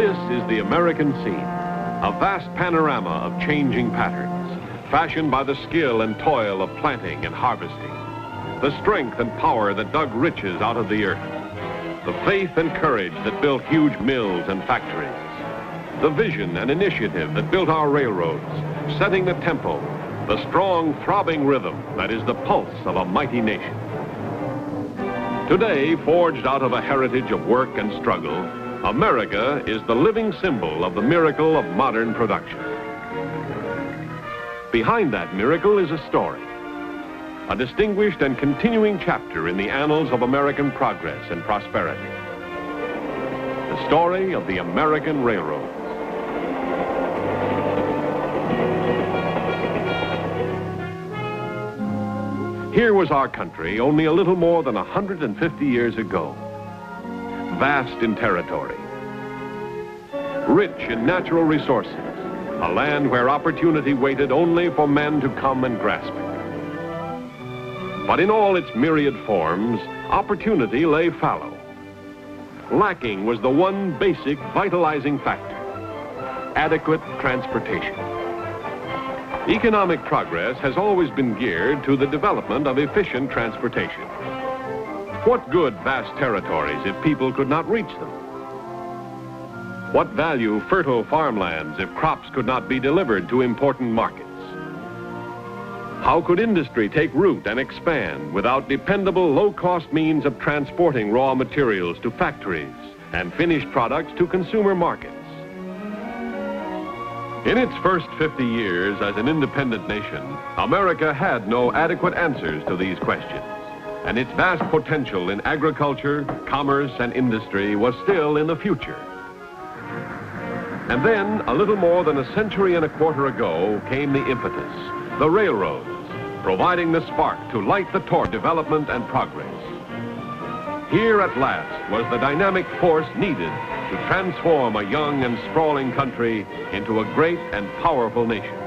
This is the American scene, a vast panorama of changing patterns, fashioned by the skill and toil of planting and harvesting, the strength and power that dug riches out of the earth, the faith and courage that built huge mills and factories, the vision and initiative that built our railroads, setting the tempo, the strong, throbbing rhythm that is the pulse of a mighty nation. Today, forged out of a heritage of work and struggle, America is the living symbol of the miracle of modern production. Behind that miracle is a story, a distinguished and continuing chapter in the annals of American progress and prosperity. The story of the American railroads. Here was our country only a little more than 150 years ago. Vast in territory, rich in natural resources, a land where opportunity waited only for men to come and grasp it. But in all its myriad forms, opportunity lay fallow. Lacking was the one basic vitalizing factor: adequate transportation. Economic progress has always been geared to the development of efficient transportation. What good vast territories if people could not reach them? What value fertile farmlands if crops could not be delivered to important markets? How could industry take root and expand without dependable low-cost means of transporting raw materials to factories and finished products to consumer markets? In its first 50 years as an independent nation, America had no adequate answers to these questions, and its vast potential in agriculture, commerce, and industry was still in the future. And then, a little more than a century and a quarter ago, came the impetus, the railroads, providing the spark to light the torch of development and progress. Here at last was the dynamic force needed to transform a young and sprawling country into a great and powerful nation.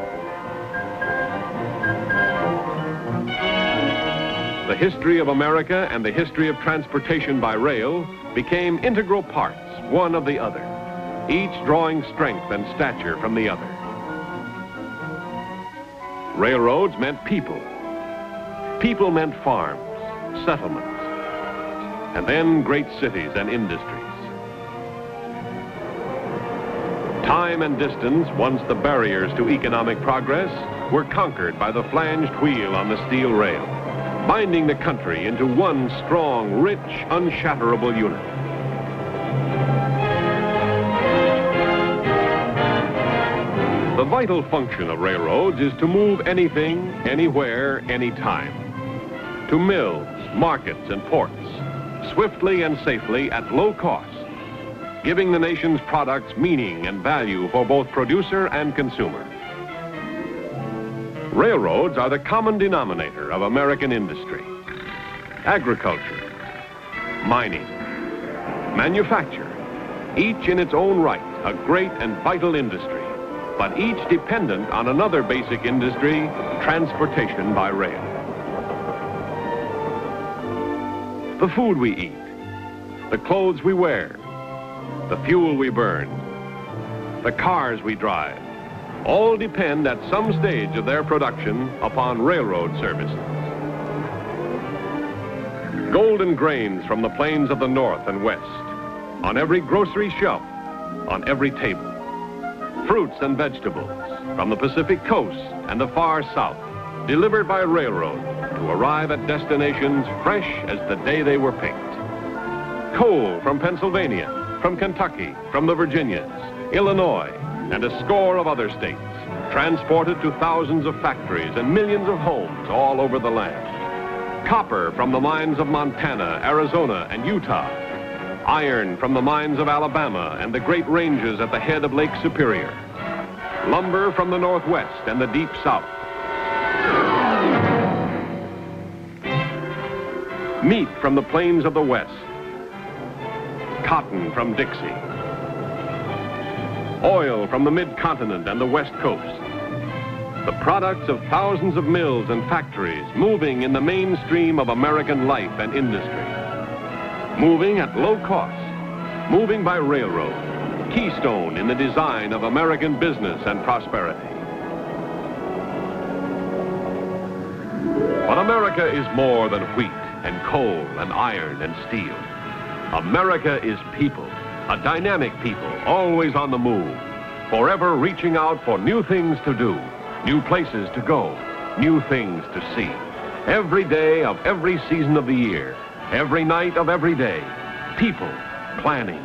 The history of America and the history of transportation by rail became integral parts, one of the other, each drawing strength and stature from the other. Railroads meant people. People meant farms, settlements, and then great cities and industries. Time and distance, once the barriers to economic progress, were conquered by the flanged wheel on the steel rail, binding the country into one strong, rich, unshatterable unit. The vital function of railroads is to move anything, anywhere, anytime. To mills, markets, and ports, swiftly and safely at low cost, giving the nation's products meaning and value for both producer and consumer. Railroads are the common denominator of American industry. Agriculture, mining, manufacture, each in its own right a great and vital industry, but each dependent on another basic industry, transportation by rail. The food we eat, the clothes we wear, the fuel we burn, the cars we drive, all depend at some stage of their production upon railroad services. Golden grains from the plains of the north and west, on every grocery shelf, on every table. Fruits and vegetables from the Pacific coast and the far south, delivered by railroad to arrive at destinations fresh as the day they were picked. Coal from Pennsylvania, from Kentucky, from the Virginias, Illinois, and a score of other states, transported to thousands of factories and millions of homes all over the land. Copper from the mines of Montana, Arizona, and Utah. Iron from the mines of Alabama and the Great Ranges at the head of Lake Superior. Lumber from the Northwest and the Deep South. Meat from the plains of the West. Cotton from Dixie. Oil from the Mid-Continent and the West Coast. The products of thousands of mills and factories moving in the mainstream of American life and industry. Moving at low cost, moving by railroad, keystone in the design of American business and prosperity. But America is more than wheat and coal and iron and steel. America is people, a dynamic people, always on the move, forever reaching out for new things to do, new places to go, new things to see. Every day of every season of the year, every night of every day, people planning,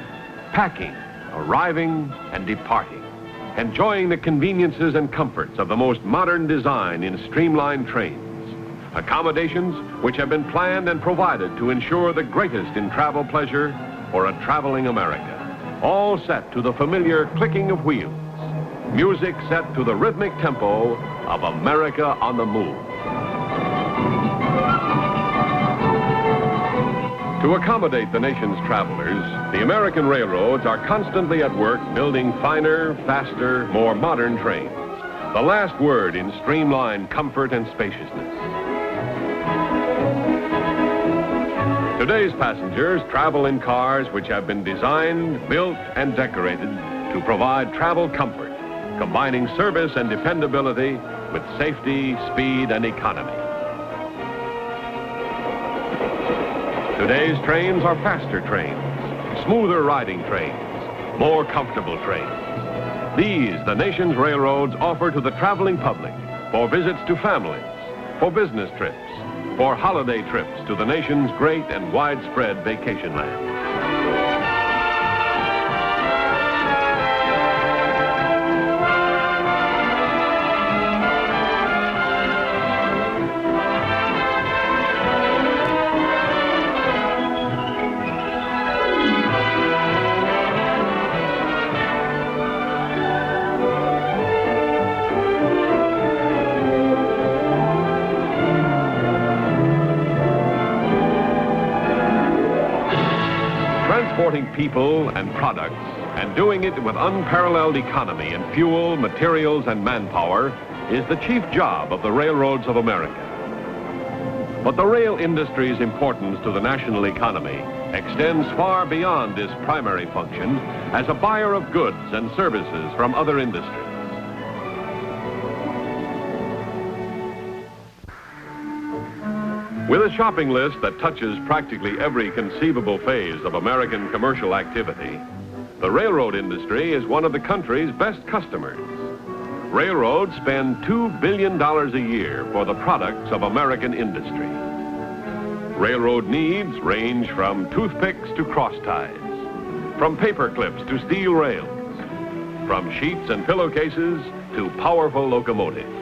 packing, arriving and departing, enjoying the conveniences and comforts of the most modern design in streamlined trains. Accommodations which have been planned and provided to ensure the greatest in travel pleasure for a traveling America. All set to the familiar clicking of wheels. Music set to the rhythmic tempo of America on the move. To accommodate the nation's travelers, the American railroads are constantly at work building finer, faster, more modern trains. The last word in streamlined comfort and spaciousness. Today's passengers travel in cars which have been designed, built, and decorated to provide travel comfort, combining service and dependability with safety, speed, and economy. Today's trains are faster trains, smoother riding trains, more comfortable trains. These, the nation's railroads offer to the traveling public for visits to families, for business trips, for holiday trips to the nation's great and widespread vacation lands. Transporting people and products and doing it with unparalleled economy in fuel, materials, and manpower is the chief job of the railroads of America. But the rail industry's importance to the national economy extends far beyond this primary function as a buyer of goods and services from other industries. With a shopping list that touches practically every conceivable phase of American commercial activity, the railroad industry is one of the country's best customers. Railroads spend $2 billion a year for the products of American industry. Railroad needs range from toothpicks to cross ties, from paper clips to steel rails, from sheets and pillowcases to powerful locomotives.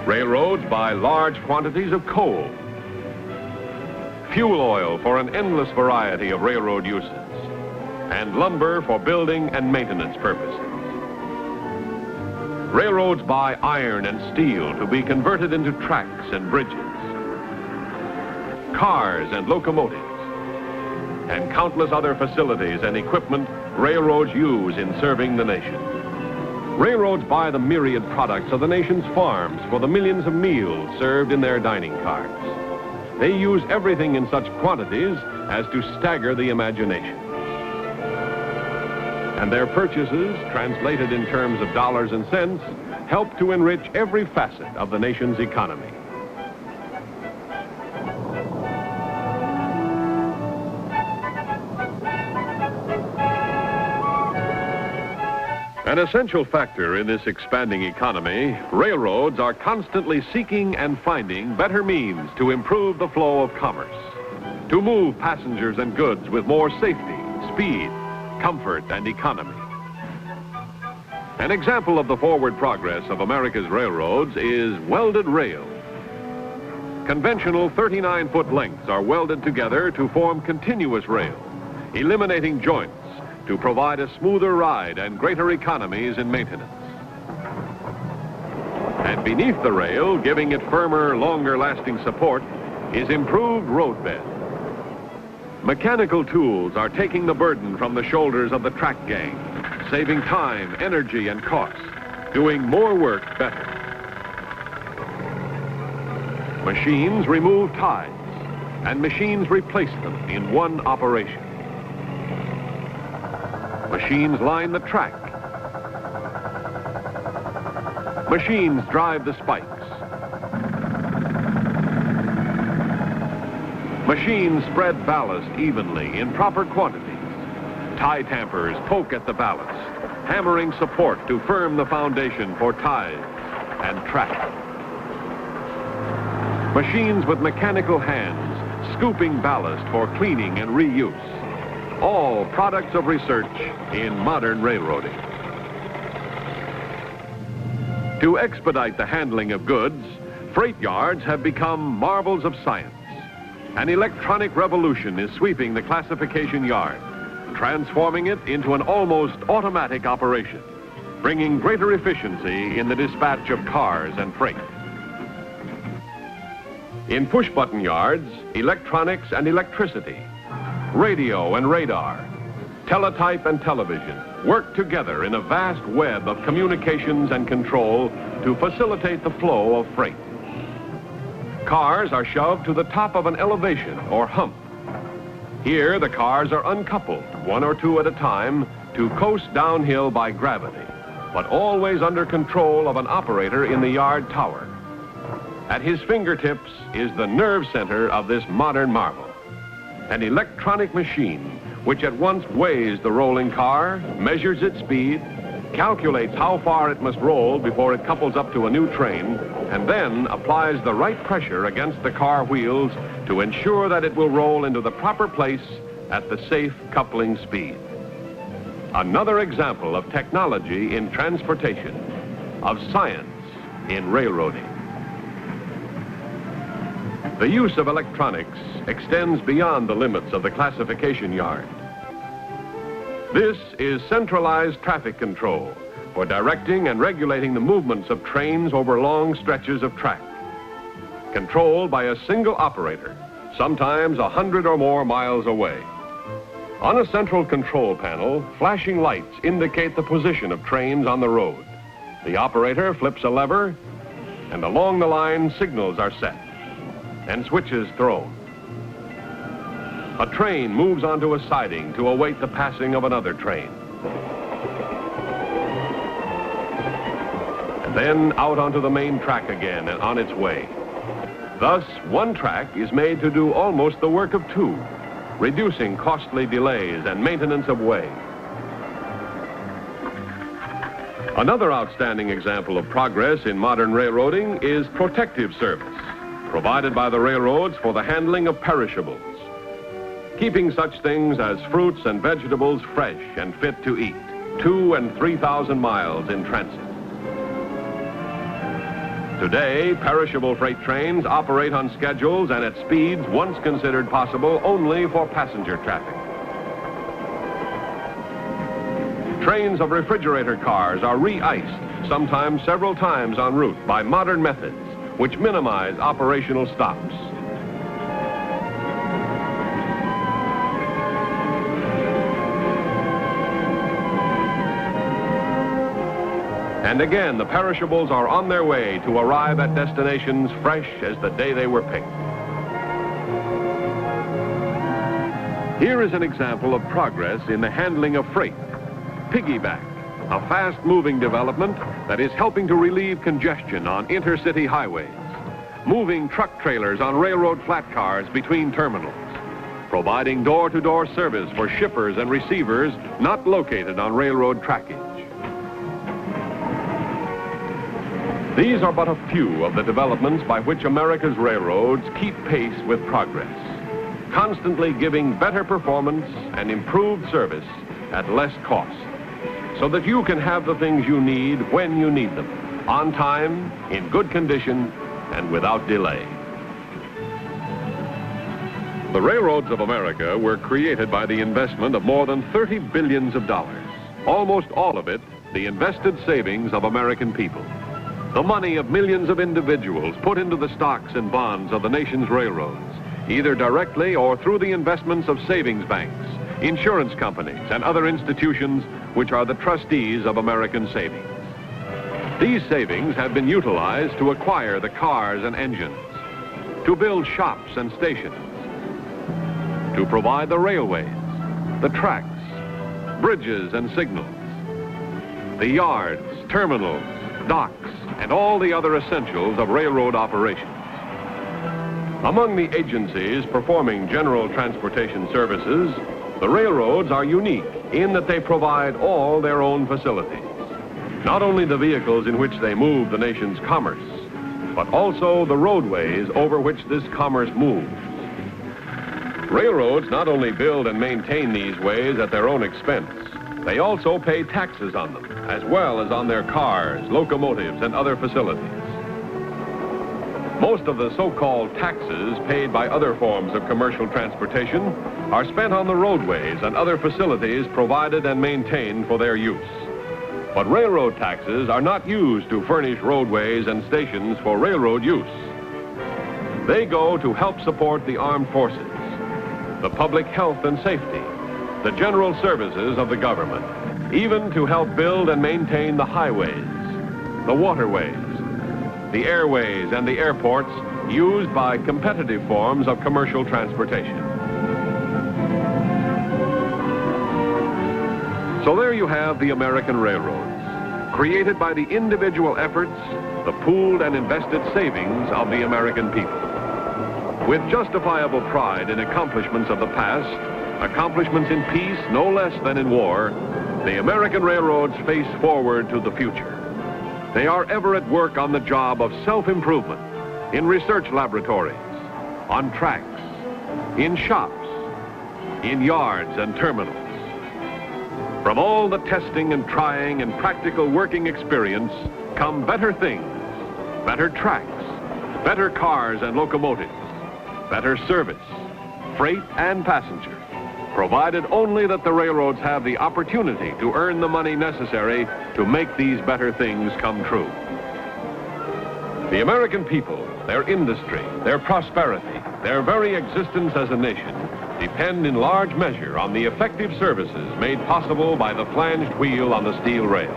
Railroads buy large quantities of coal, fuel oil for an endless variety of railroad uses, and lumber for building and maintenance purposes. Railroads buy iron and steel to be converted into tracks and bridges, cars and locomotives, and countless other facilities and equipment railroads use in serving the nation. Railroads buy the myriad products of the nation's farms for the millions of meals served in their dining cars. They use everything in such quantities as to stagger the imagination. And their purchases, translated in terms of dollars and cents, help to enrich every facet of the nation's economy. An essential factor in this expanding economy, railroads are constantly seeking and finding better means to improve the flow of commerce, to move passengers and goods with more safety, speed, comfort, and economy. An example of the forward progress of America's railroads is welded rail. Conventional 39-foot lengths are welded together to form continuous rail, eliminating joints to provide a smoother ride and greater economies in maintenance. And beneath the rail, giving it firmer, longer-lasting support, is improved road bed. Mechanical tools are taking the burden from the shoulders of the track gang, saving time, energy, and cost, doing more work better. Machines remove ties, and machines replace them in one operation. Machines line the track. Machines drive the spikes. Machines spread ballast evenly in proper quantities. Tie tampers poke at the ballast, hammering support to firm the foundation for ties and track. Machines with mechanical hands scooping ballast for cleaning and reuse. All products of research in modern railroading. To expedite the handling of goods, freight yards have become marvels of science. An electronic revolution is sweeping the classification yard, transforming it into an almost automatic operation, bringing greater efficiency in the dispatch of cars and freight. In push-button yards, electronics and electricity, radio and radar, teletype and television work together in a vast web of communications and control to facilitate the flow of freight. Cars are shoved to the top of an elevation or hump. Here, the cars are uncoupled, one or two at a time, to coast downhill by gravity, but always under control of an operator in the yard tower. At his fingertips is the nerve center of this modern marvel. An electronic machine which at once weighs the rolling car, measures its speed, calculates how far it must roll before it couples up to a new train, and then applies the right pressure against the car wheels to ensure that it will roll into the proper place at the safe coupling speed. Another example of technology in transportation, of science in railroading. The use of electronics extends beyond the limits of the classification yard. This is centralized traffic control for directing and regulating the movements of trains over long stretches of track. Controlled by a single operator, sometimes 100 or more miles away. On a central control panel, flashing lights indicate the position of trains on the road. The operator flips a lever, and along the line signals are set and switches thrown. A train moves onto a siding to await the passing of another train. And then out onto the main track again and on its way. Thus, one track is made to do almost the work of two, reducing costly delays and maintenance of way. Another outstanding example of progress in modern railroading is protective service, provided by the railroads for the handling of perishables, keeping such things as fruits and vegetables fresh and fit to eat, 2,000 and 3,000 miles in transit. Today, perishable freight trains operate on schedules and at speeds once considered possible only for passenger traffic. Trains of refrigerator cars are re-iced, sometimes several times en route, by modern methods which minimize operational stops. And again, the perishables are on their way to arrive at destinations fresh as the day they were picked. Here is an example of progress in the handling of freight. Piggyback, a fast-moving development that is helping to relieve congestion on intercity highways, moving truck trailers on railroad flat cars between terminals, providing door-to-door service for shippers and receivers not located on railroad trackage. These are but a few of the developments by which America's railroads keep pace with progress, constantly giving better performance and improved service at less cost, so that you can have the things you need when you need them, on time, in good condition, and without delay. The railroads of America were created by the investment of more than $30 billion, almost all of it the invested savings of American people. The money of millions of individuals put into the stocks and bonds of the nation's railroads, either directly or through the investments of savings banks, insurance companies, and other institutions which are the trustees of American savings. These savings have been utilized to acquire the cars and engines, to build shops and stations, to provide the railways, the tracks, bridges and signals, the yards, terminals, docks, and all the other essentials of railroad operations. Among the agencies performing general transportation services, the railroads are unique in that they provide all their own facilities. Not only the vehicles in which they move the nation's commerce, but also the roadways over which this commerce moves. Railroads not only build and maintain these ways at their own expense, they also pay taxes on them, as well as on their cars, locomotives, and other facilities. Most of the so-called taxes paid by other forms of commercial transportation are spent on the roadways and other facilities provided and maintained for their use. But railroad taxes are not used to furnish roadways and stations for railroad use. They go to help support the armed forces, the public health and safety, the general services of the government, even to help build and maintain the highways, the waterways, the airways, and the airports used by competitive forms of commercial transportation. So there you have the American railroads, created by the individual efforts, the pooled and invested savings of the American people. With justifiable pride in accomplishments of the past, accomplishments in peace no less than in war, the American railroads face forward to the future. They are ever at work on the job of self-improvement, in research laboratories, on tracks, in shops, in yards and terminals. From all the testing and trying and practical working experience come better things, better tracks, better cars and locomotives, better service, freight and passenger, provided only that the railroads have the opportunity to earn the money necessary to make these better things come true. The American people, their industry, their prosperity, their very existence as a nation depend in large measure on the effective services made possible by the flanged wheel on the steel rail.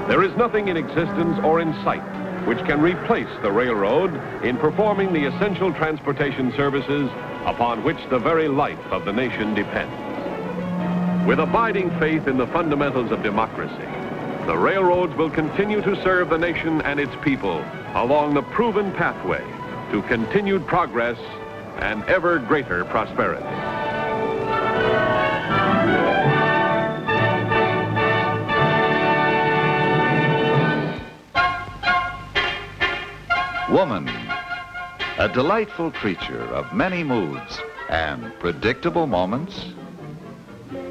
There is nothing in existence or in sight which can replace the railroad in performing the essential transportation services upon which the very life of the nation depends. With abiding faith in the fundamentals of democracy, the railroads will continue to serve the nation and its people along the proven pathway to continued progress and ever greater prosperity. Woman, a delightful creature of many moods and predictable moments,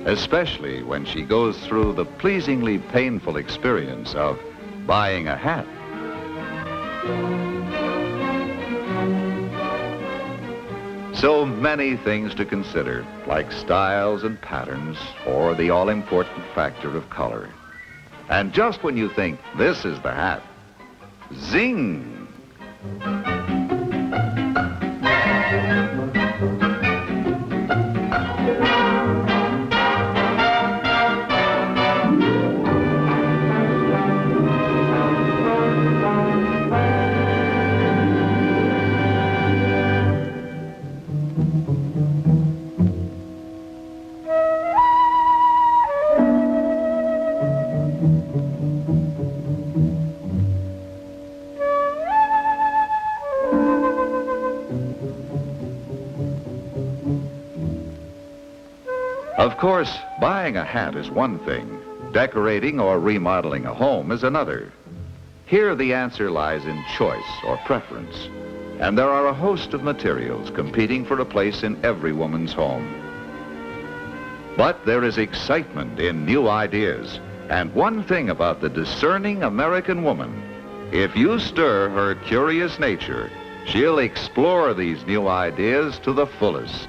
especially when she goes through the pleasingly painful experience of buying a hat. So many things to consider, like styles and patterns, or the all-important factor of color. And just when you think this is the hat, zing! Of course, buying a hat is one thing. Decorating or remodeling a home is another. Here the answer lies in choice or preference. And there are a host of materials competing for a place in every woman's home. But there is excitement in new ideas. And one thing about the discerning American woman, if you stir her curious nature, she'll explore these new ideas to the fullest.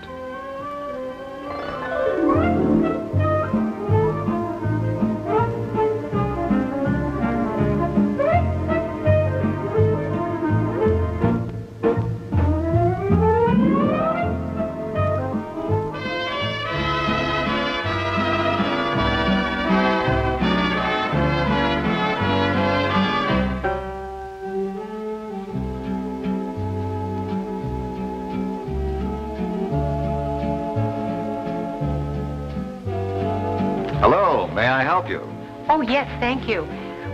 you? Oh, yes, thank you.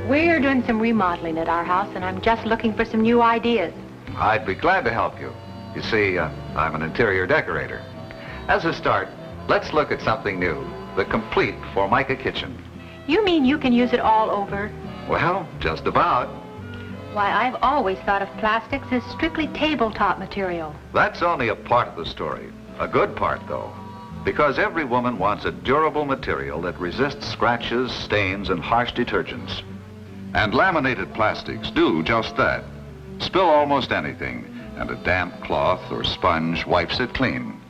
We're doing some remodeling at our house, and I'm just looking for some new ideas. I'd be glad to help you. You see, I'm an interior decorator. As a start, let's look at something new, the complete Formica kitchen. You mean you can use it all over? Well, just about. Why, I've always thought of plastics as strictly tabletop material. That's only a part of the story. A good part, though. Because every woman wants a durable material that resists scratches, stains, and harsh detergents. And laminated plastics do just that. Spill almost anything, and a damp cloth or sponge wipes it clean.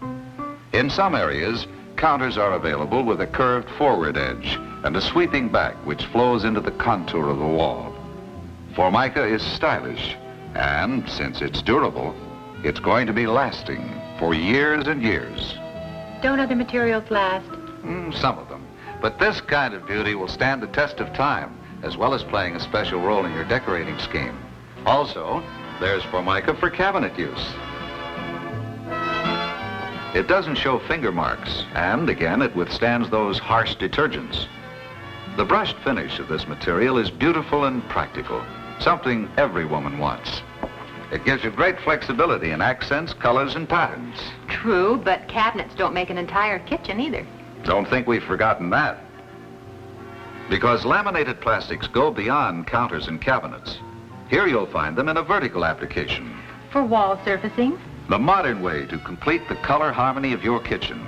In some areas, counters are available with a curved forward edge and a sweeping back which flows into the contour of the wall. Formica is stylish, and since it's durable, it's going to be lasting for years and years. Don't other materials last? Some of them. But this kind of beauty will stand the test of time, as well as playing a special role in your decorating scheme. Also, there's Formica for cabinet use. It doesn't show finger marks, and again, it withstands those harsh detergents. The brushed finish of this material is beautiful and practical, something every woman wants. It gives you great flexibility in accents, colors, and patterns. True, but cabinets don't make an entire kitchen either. Don't think we've forgotten that. Because laminated plastics go beyond counters and cabinets. Here you'll find them in a vertical application. For wall surfacing? The modern way to complete the color harmony of your kitchen.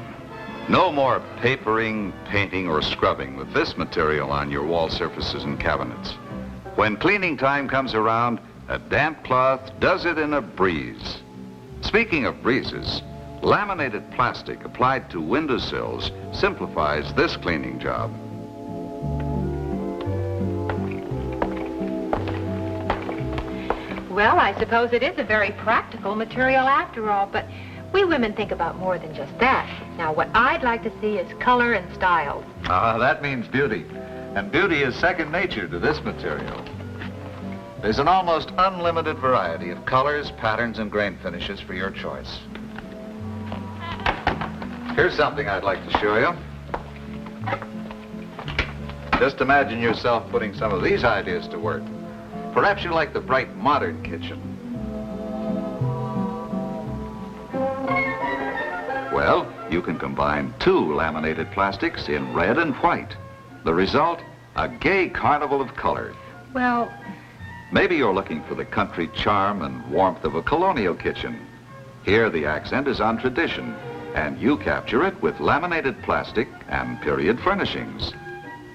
No more papering, painting, or scrubbing with this material on your wall surfaces and cabinets. When cleaning time comes around, a damp cloth does it in a breeze. Speaking of breezes, laminated plastic applied to windowsills simplifies this cleaning job. Well, I suppose it is a very practical material after all, but we women think about more than just that. Now, what I'd like to see is color and style. That means beauty. And beauty is second nature to this material. There's an almost unlimited variety of colors, patterns, and grain finishes for your choice. Here's something I'd like to show you. Just imagine yourself putting some of these ideas to work. Perhaps you like the bright modern kitchen. Well, you can combine two laminated plastics in red and white. The result, a gay carnival of color. Well, maybe you're looking for the country charm and warmth of a colonial kitchen. Here the accent is on tradition, and you capture it with laminated plastic and period furnishings.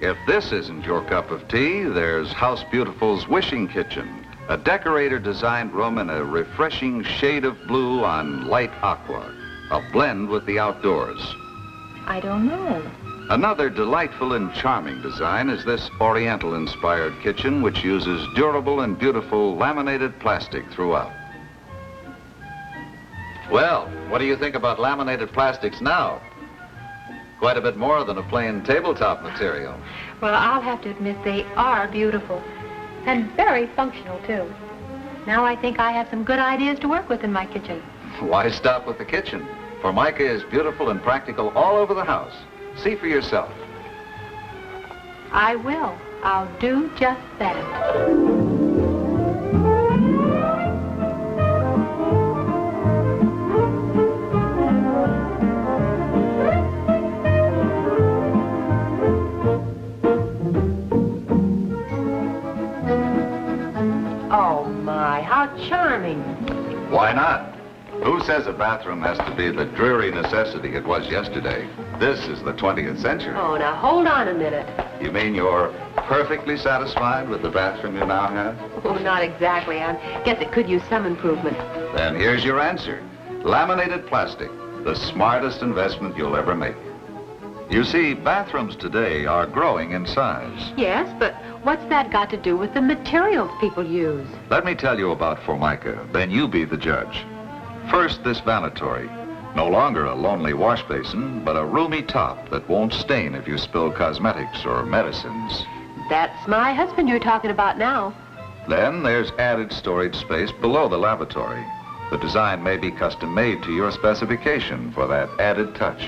If this isn't your cup of tea, there's House Beautiful's Wishing Kitchen, a decorator-designed room in a refreshing shade of blue on light aqua, a blend with the outdoors. I don't know. Another delightful and charming design is this Oriental-inspired kitchen, which uses durable and beautiful laminated plastic throughout. Well, what do you think about laminated plastics now? Quite a bit more than a plain tabletop material. Well, I'll have to admit they are beautiful and very functional, too. Now I think I have some good ideas to work with in my kitchen. Why stop with the kitchen? Formica is beautiful and practical all over the house. See for yourself. I will. I'll do just that. Oh, my, how charming. Why not? Who says a bathroom has to be the dreary necessity it was yesterday? This is the 20th century. Oh, now hold on a minute. You mean you're perfectly satisfied with the bathroom you now have? Oh, not exactly. I guess it could use some improvement. Then here's your answer. Laminated plastic, the smartest investment you'll ever make. You see, bathrooms today are growing in size. Yes, but what's that got to do with the materials people use? Let me tell you about Formica, then you be the judge. First, this vanitory. No longer a lonely wash basin, but a roomy top that won't stain if you spill cosmetics or medicines. That's my husband you're talking about now. Then there's added storage space below the lavatory. The design may be custom made to your specification for that added touch.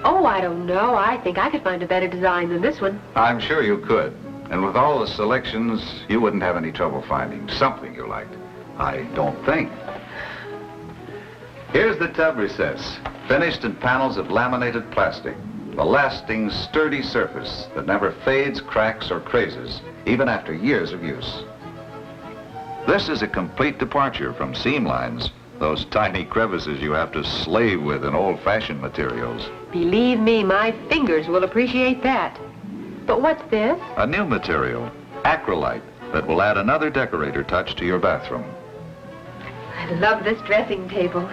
Oh, I don't know. I think I could find a better design than this one. I'm sure you could. And with all the selections, you wouldn't have any trouble finding something you liked. I don't think. Here's the tub recess, finished in panels of laminated plastic. A lasting, sturdy surface that never fades, cracks, or crazes, even after years of use. This is a complete departure from seam lines, those tiny crevices you have to slave with in old-fashioned materials. Believe me, my fingers will appreciate that. But what's this? A new material, acrylite, that will add another decorator touch to your bathroom. I love this dressing table.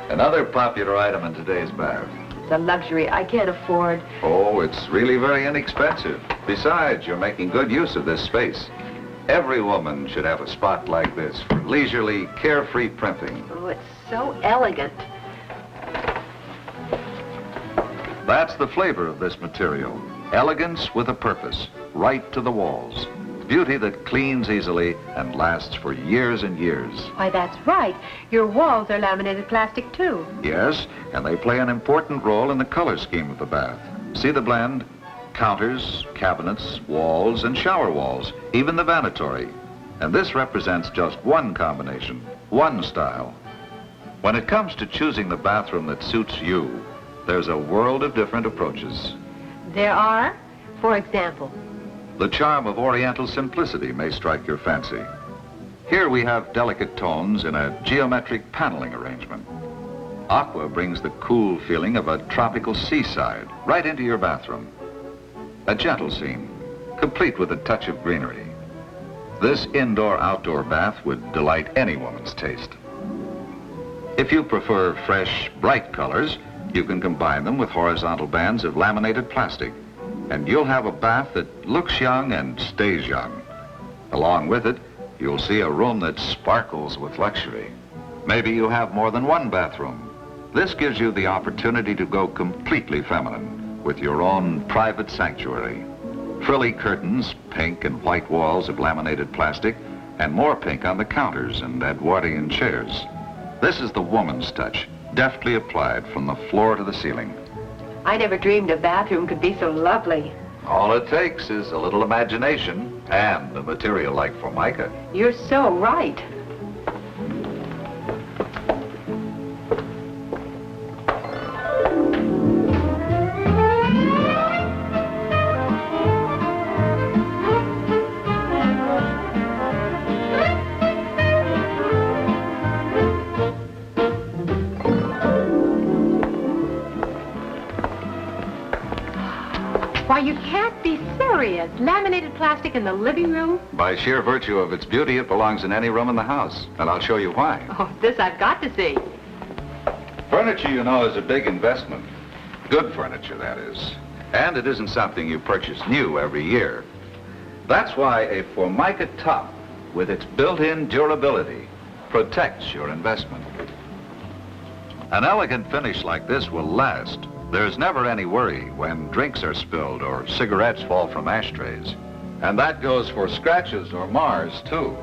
Another popular item in today's bath. It's a luxury I can't afford. Oh, it's really very inexpensive. Besides, you're making good use of this space. Every woman should have a spot like this for leisurely, carefree primping. Oh, it's so elegant. That's the flavor of this material. Elegance with a purpose, right to the walls. Beauty that cleans easily and lasts for years and years. Why, that's right. Your walls are laminated plastic, too. Yes, and they play an important role in the color scheme of the bath. See the blend? Counters, cabinets, walls, and shower walls, even the vanitory. And this represents just one combination, one style. When it comes to choosing the bathroom that suits you, there's a world of different approaches. There are, for example, the charm of Oriental simplicity may strike your fancy. Here we have delicate tones in a geometric paneling arrangement. Aqua brings the cool feeling of a tropical seaside right into your bathroom. A gentle scene, complete with a touch of greenery. This indoor-outdoor bath would delight any woman's taste. If you prefer fresh, bright colors, you can combine them with horizontal bands of laminated plastic, and you'll have a bath that looks young and stays young. Along with it, you'll see a room that sparkles with luxury. Maybe you have more than one bathroom. This gives you the opportunity to go completely feminine with your own private sanctuary. Frilly curtains, pink and white walls of laminated plastic, and more pink on the counters and Edwardian chairs. This is the woman's touch, deftly applied from the floor to the ceiling. I never dreamed a bathroom could be so lovely. All it takes is a little imagination and a material like Formica. You're so right. Why, you can't be serious. Laminated plastic in the living room? By sheer virtue of its beauty, it belongs in any room in the house, and I'll show you why. Oh, this I've got to see. Furniture, you know, is a big investment. Good furniture, that is. And it isn't something you purchase new every year. That's why a Formica top, with its built-in durability, protects your investment. An elegant finish like this will last. There's never any worry when drinks are spilled or cigarettes fall from ashtrays. And that goes for scratches or mars, too.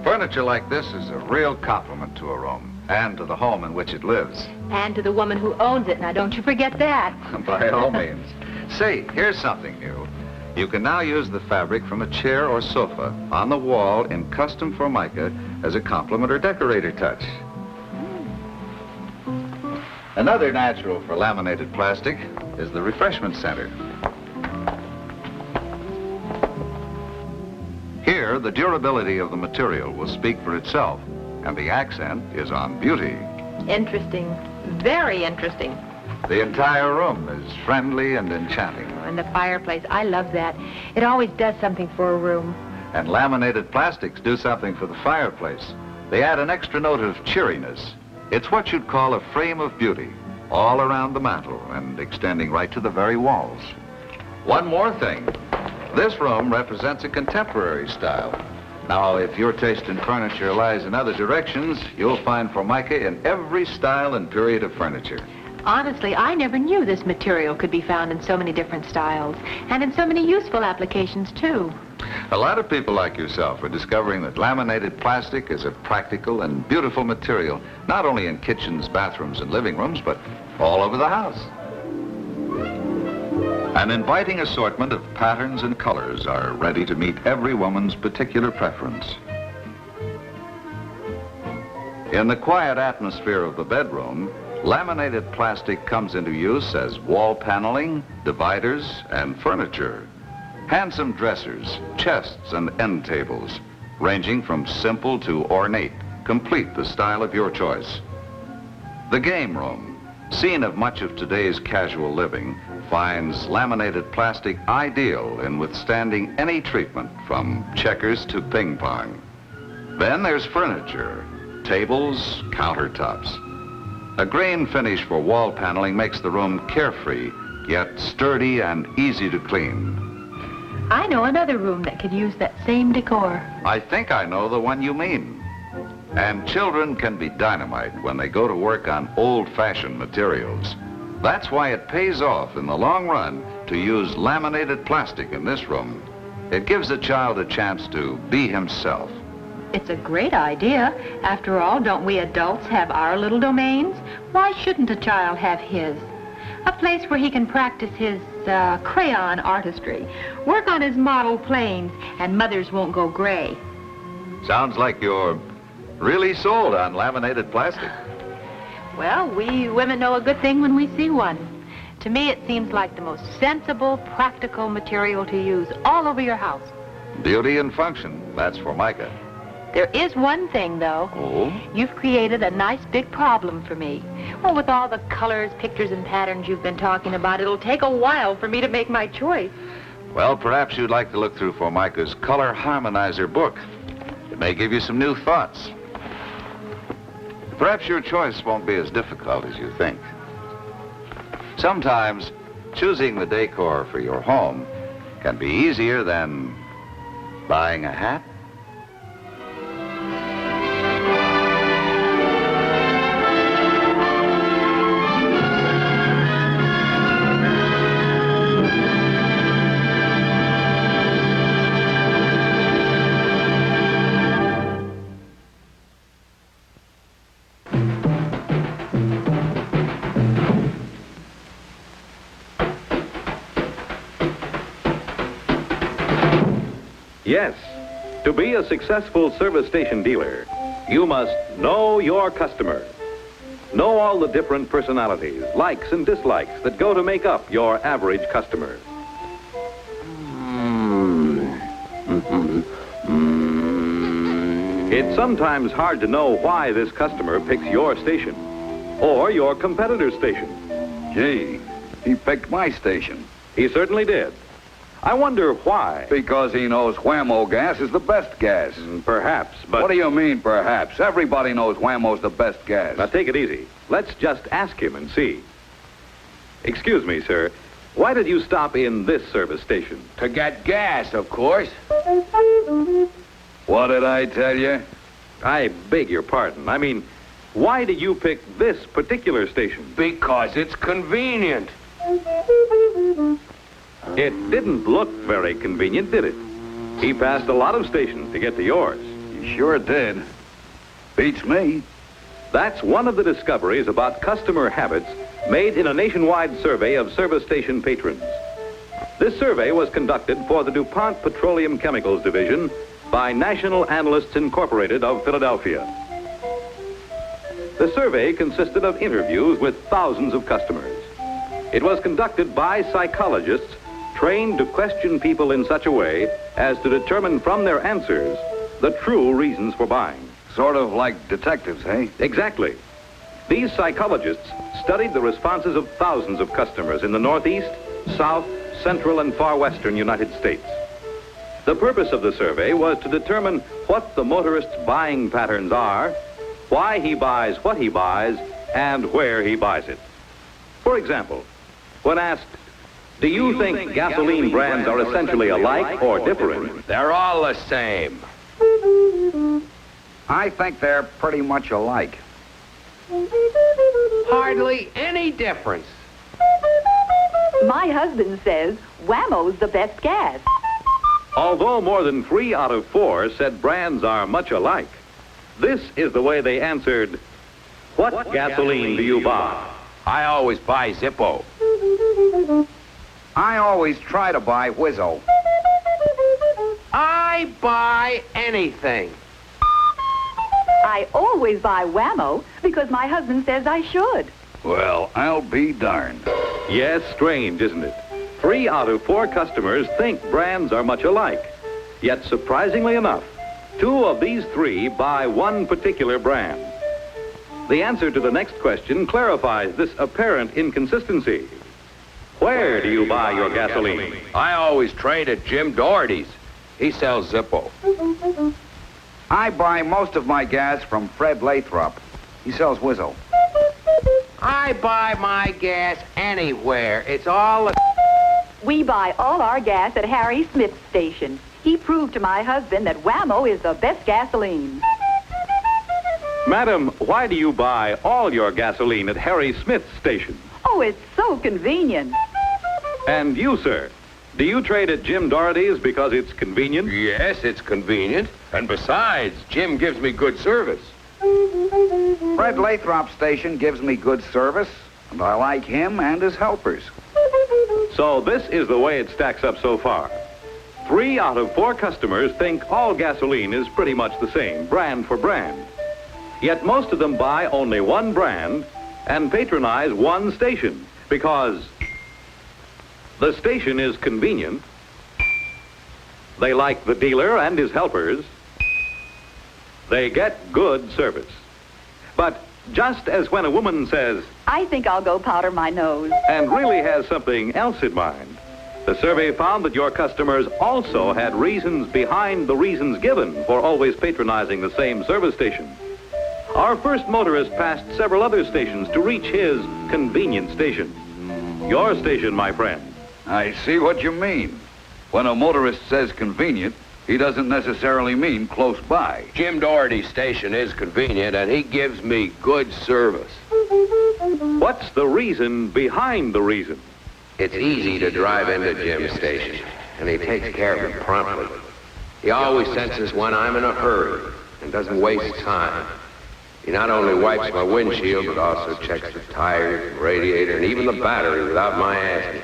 Furniture like this is a real compliment to a room and to the home in which it lives. And to the woman who owns it. Now, don't you forget that. By all means. Say, here's something new. You can now use the fabric from a chair or sofa on the wall in custom Formica as a complement or decorator touch. Another natural for laminated plastic is the refreshment center. Here, the durability of the material will speak for itself, and the accent is on beauty. Interesting. Very interesting. The entire room is friendly and enchanting. And the fireplace, I love that. It always does something for a room. And laminated plastics do something for the fireplace. They add an extra note of cheeriness. It's what you'd call a frame of beauty, all around the mantel and extending right to the very walls. One more thing. This room represents a contemporary style. Now, if your taste in furniture lies in other directions, you'll find Formica in every style and period of furniture. Honestly, I never knew this material could be found in so many different styles and in so many useful applications, too. A lot of people like yourself are discovering that laminated plastic is a practical and beautiful material, not only in kitchens, bathrooms, and living rooms, but all over the house. An inviting assortment of patterns and colors are ready to meet every woman's particular preference. In the quiet atmosphere of the bedroom, laminated plastic comes into use as wall paneling, dividers, and furniture. Handsome dressers, chests, and end tables, ranging from simple to ornate, complete the style of your choice. The game room, scene of much of today's casual living, finds laminated plastic ideal in withstanding any treatment from checkers to ping pong. Then there's furniture, tables, countertops. A green finish for wall paneling makes the room carefree, yet sturdy and easy to clean. I know another room that could use that same decor. I think I know the one you mean. And children can be dynamite when they go to work on old-fashioned materials. That's why it pays off in the long run to use laminated plastic in this room. It gives a child a chance to be himself. It's a great idea. After all, don't we adults have our little domains? Why shouldn't a child have his? A place where he can practice his crayon artistry, work on his model planes, and mothers won't go gray. Sounds like you're really sold on laminated plastic. Well, we women know a good thing when we see one. To me, it seems like the most sensible, practical material to use all over your house. Beauty and function, that's Formica. There is one thing, though. Oh? You've created a nice big problem for me. Well, with all the colors, pictures, and patterns you've been talking about, it'll take a while for me to make my choice. Well, perhaps you'd like to look through Formica's Color Harmonizer book. It may give you some new thoughts. Perhaps your choice won't be as difficult as you think. Sometimes, choosing the decor for your home can be easier than buying a hat. Yes, to be a successful service station dealer, you must know your customer. Know all the different personalities, likes and dislikes that go to make up your average customer. It's sometimes hard to know why this customer picks your station or your competitor's station. Gee, he picked my station. He certainly did. I wonder why. Because he knows Whammo gas is the best gas. Perhaps, but... What do you mean, perhaps? Everybody knows Whammo's the best gas. Now, take it easy. Let's just ask him and see. Excuse me, sir. Why did you stop in this service station? To get gas, of course. What did I tell you? I beg your pardon. I mean, why did you pick this particular station? Because it's convenient. It didn't look very convenient, did it? He passed a lot of stations to get to yours. He sure did. Beats me. That's one of the discoveries about customer habits made in a nationwide survey of service station patrons. This survey was conducted for the DuPont Petroleum Chemicals Division by National Analysts Incorporated of Philadelphia. The survey consisted of interviews with thousands of customers. It was conducted by psychologists trained to question people in such a way as to determine from their answers the true reasons for buying. Sort of like detectives, eh? Exactly. These psychologists studied the responses of thousands of customers in the Northeast, South, Central, and Far Western United States. The purpose of the survey was to determine what the motorist's buying patterns are, why he buys what he buys, and where he buys it. For example, when asked, do you think gasoline brands are essentially alike or different? They're all the same. I think they're pretty much alike. Hardly any difference. My husband says Whammo's the best gas. Although more than 3 out of 4 said brands are much alike, this is the way they answered, what gasoline do you buy? I always buy Zippo. I always try to buy Wizzo. I buy anything. I always buy Whammo because my husband says I should. Well, I'll be darned. Yes, strange, isn't it? 3 out of 4 customers think brands are much alike. Yet, surprisingly enough, 2 of these 3 buy one particular brand. The answer to the next question clarifies this apparent inconsistency. Where do you buy your gasoline? I always trade at Jim Doherty's. He sells Zippo. I buy most of my gas from Fred Lathrop. He sells Wizzo. I buy my gas anywhere. It's all... We buy all our gas at Harry Smith's station. He proved to my husband that Whammo is the best gasoline. Madam, why do you buy all your gasoline at Harry Smith's station? Oh, it's so convenient. And you, sir, do you trade at Jim Doherty's because it's convenient? Yes, it's convenient. And besides, Jim gives me good service. Fred Lathrop station gives me good service, and I like him and his helpers. So this is the way it stacks up so far. 3 out of 4 customers think all gasoline is pretty much the same, brand for brand. Yet most of them buy only one brand and patronize one station because the station is convenient, they like the dealer and his helpers, they get good service. But just as when a woman says, I think I'll go powder my nose. and really has something else in mind, the survey found that your customers also had reasons behind the reasons given for always patronizing the same service station. Our first motorist passed several other stations to reach his convenient station. Your station, my friend. I see what you mean. When a motorist says convenient, he doesn't necessarily mean close by. Jim Doherty's station is convenient, and he gives me good service. What's the reason behind the reason? It's easy to drive into Jim's station, and he takes care of it promptly. He always senses when I'm in a hurry and doesn't waste time. He not only wipes my windshield, but also checks the tires, the radiator, and even the battery without my asking.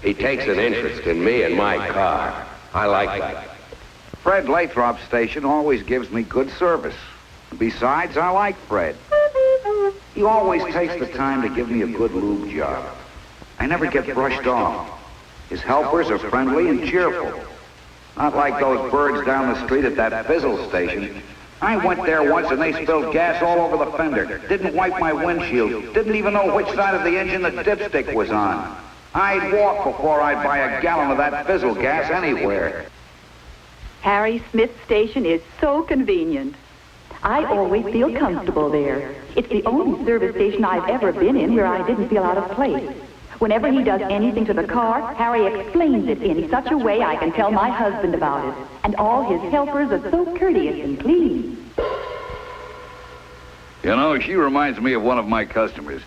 He takes an interest in me and my car. I like that. Fred Lathrop station always gives me good service. Besides, I like Fred. He always takes the time to give me a good lube job. I never get brushed off. His helpers are friendly and cheerful. Not like those birds down the street at that Fizzle station. I went there once and they spilled gas all over the fender. Didn't wipe my windshield. Didn't even know which side of the engine the dipstick was on. I'd walk before I'd buy a gallon of that Fizzle gas anywhere. Harry Smith's station is so convenient. I always feel comfortable there. It's the only service station I've ever been in where I didn't feel out of place. Whenever he does anything to the car, Harry explains it in such a way I can tell my husband about it. And all his helpers are so courteous and clean. You know, she reminds me of one of my customers.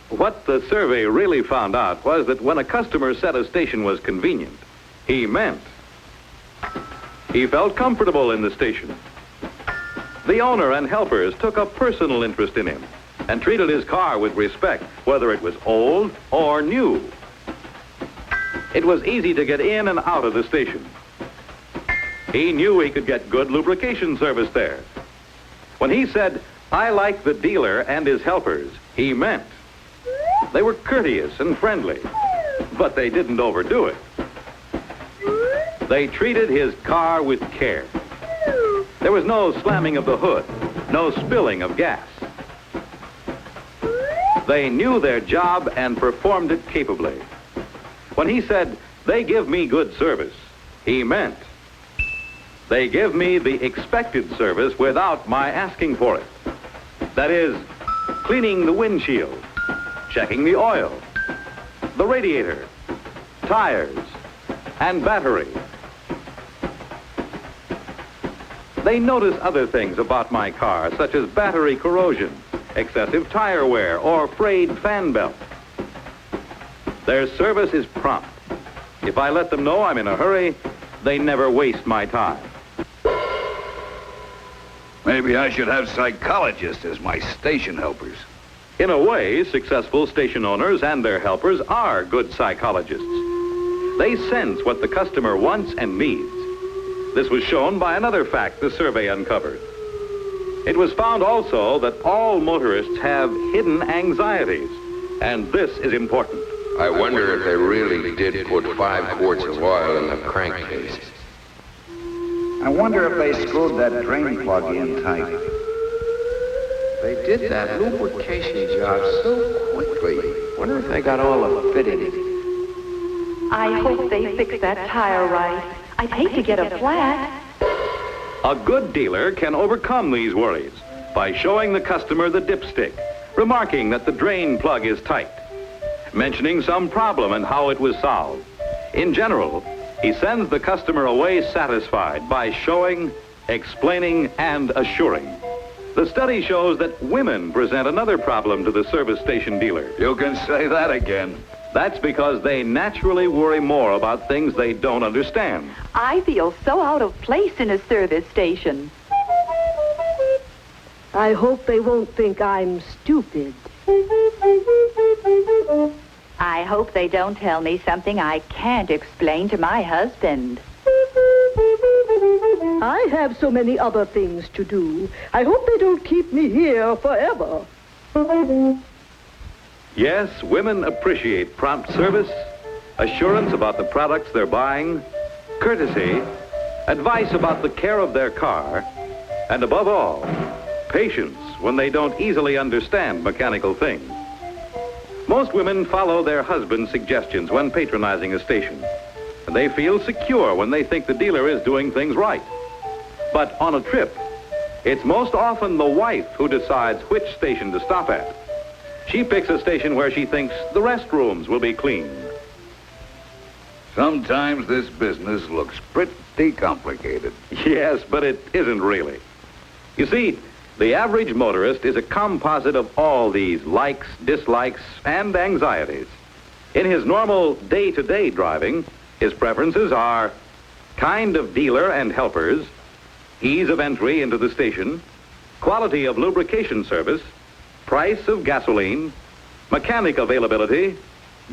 What the survey really found out was that when a customer said a station was convenient, he meant he felt comfortable in the station. The owner and helpers took a personal interest in him and treated his car with respect, whether it was old or new. It was easy to get in and out of the station. He knew he could get good lubrication service there. When he said, I like the dealer and his helpers, he meant they were courteous and friendly, but they didn't overdo it. They treated his car with care. There was no slamming of the hood, no spilling of gas. They knew their job and performed it capably. When he said, they give me good service, he meant they give me the expected service without my asking for it. That is, cleaning the windshield, checking the oil, the radiator, tires, and battery. They notice other things about my car, such as battery corrosion, excessive tire wear, or frayed fan belt. Their service is prompt. If I let them know I'm in a hurry, they never waste my time. Maybe I should have psychologists as my station helpers. In a way, successful station owners and their helpers are good psychologists. They sense what the customer wants and needs. This was shown by another fact the survey uncovered. It was found also that all motorists have hidden anxieties, and this is important. I wonder if they really did put 5 quarts of oil in the crankcase. I wonder if they screwed that drain plug in tight. They did that lubrication job so quickly. Wonder if they got all the fittings. I hope they fix that tire right. I'd hate to get a flat. A good dealer can overcome these worries by showing the customer the dipstick, remarking that the drain plug is tight, mentioning some problem and how it was solved. In general, he sends the customer away satisfied by showing, explaining, and assuring. The study shows that women present another problem to the service station dealer. You can say that again. That's because they naturally worry more about things they don't understand. I feel so out of place in a service station. I hope they won't think I'm stupid. I hope they don't tell me something I can't explain to my husband. I have so many other things to do. I hope they don't keep me here forever. Yes, women appreciate prompt service, assurance about the products they're buying, courtesy, advice about the care of their car, and above all, patience when they don't easily understand mechanical things. Most women follow their husband's suggestions when patronizing a station, and they feel secure when they think the dealer is doing things right. But on a trip, it's most often the wife who decides which station to stop at. She picks a station where she thinks the restrooms will be clean. Sometimes this business looks pretty complicated. Yes, but it isn't really. You see, the average motorist is a composite of all these likes, dislikes, and anxieties. In his normal day-to-day driving, his preferences are kind of dealer and helpers, ease of entry into the station, quality of lubrication service, price of gasoline, mechanic availability,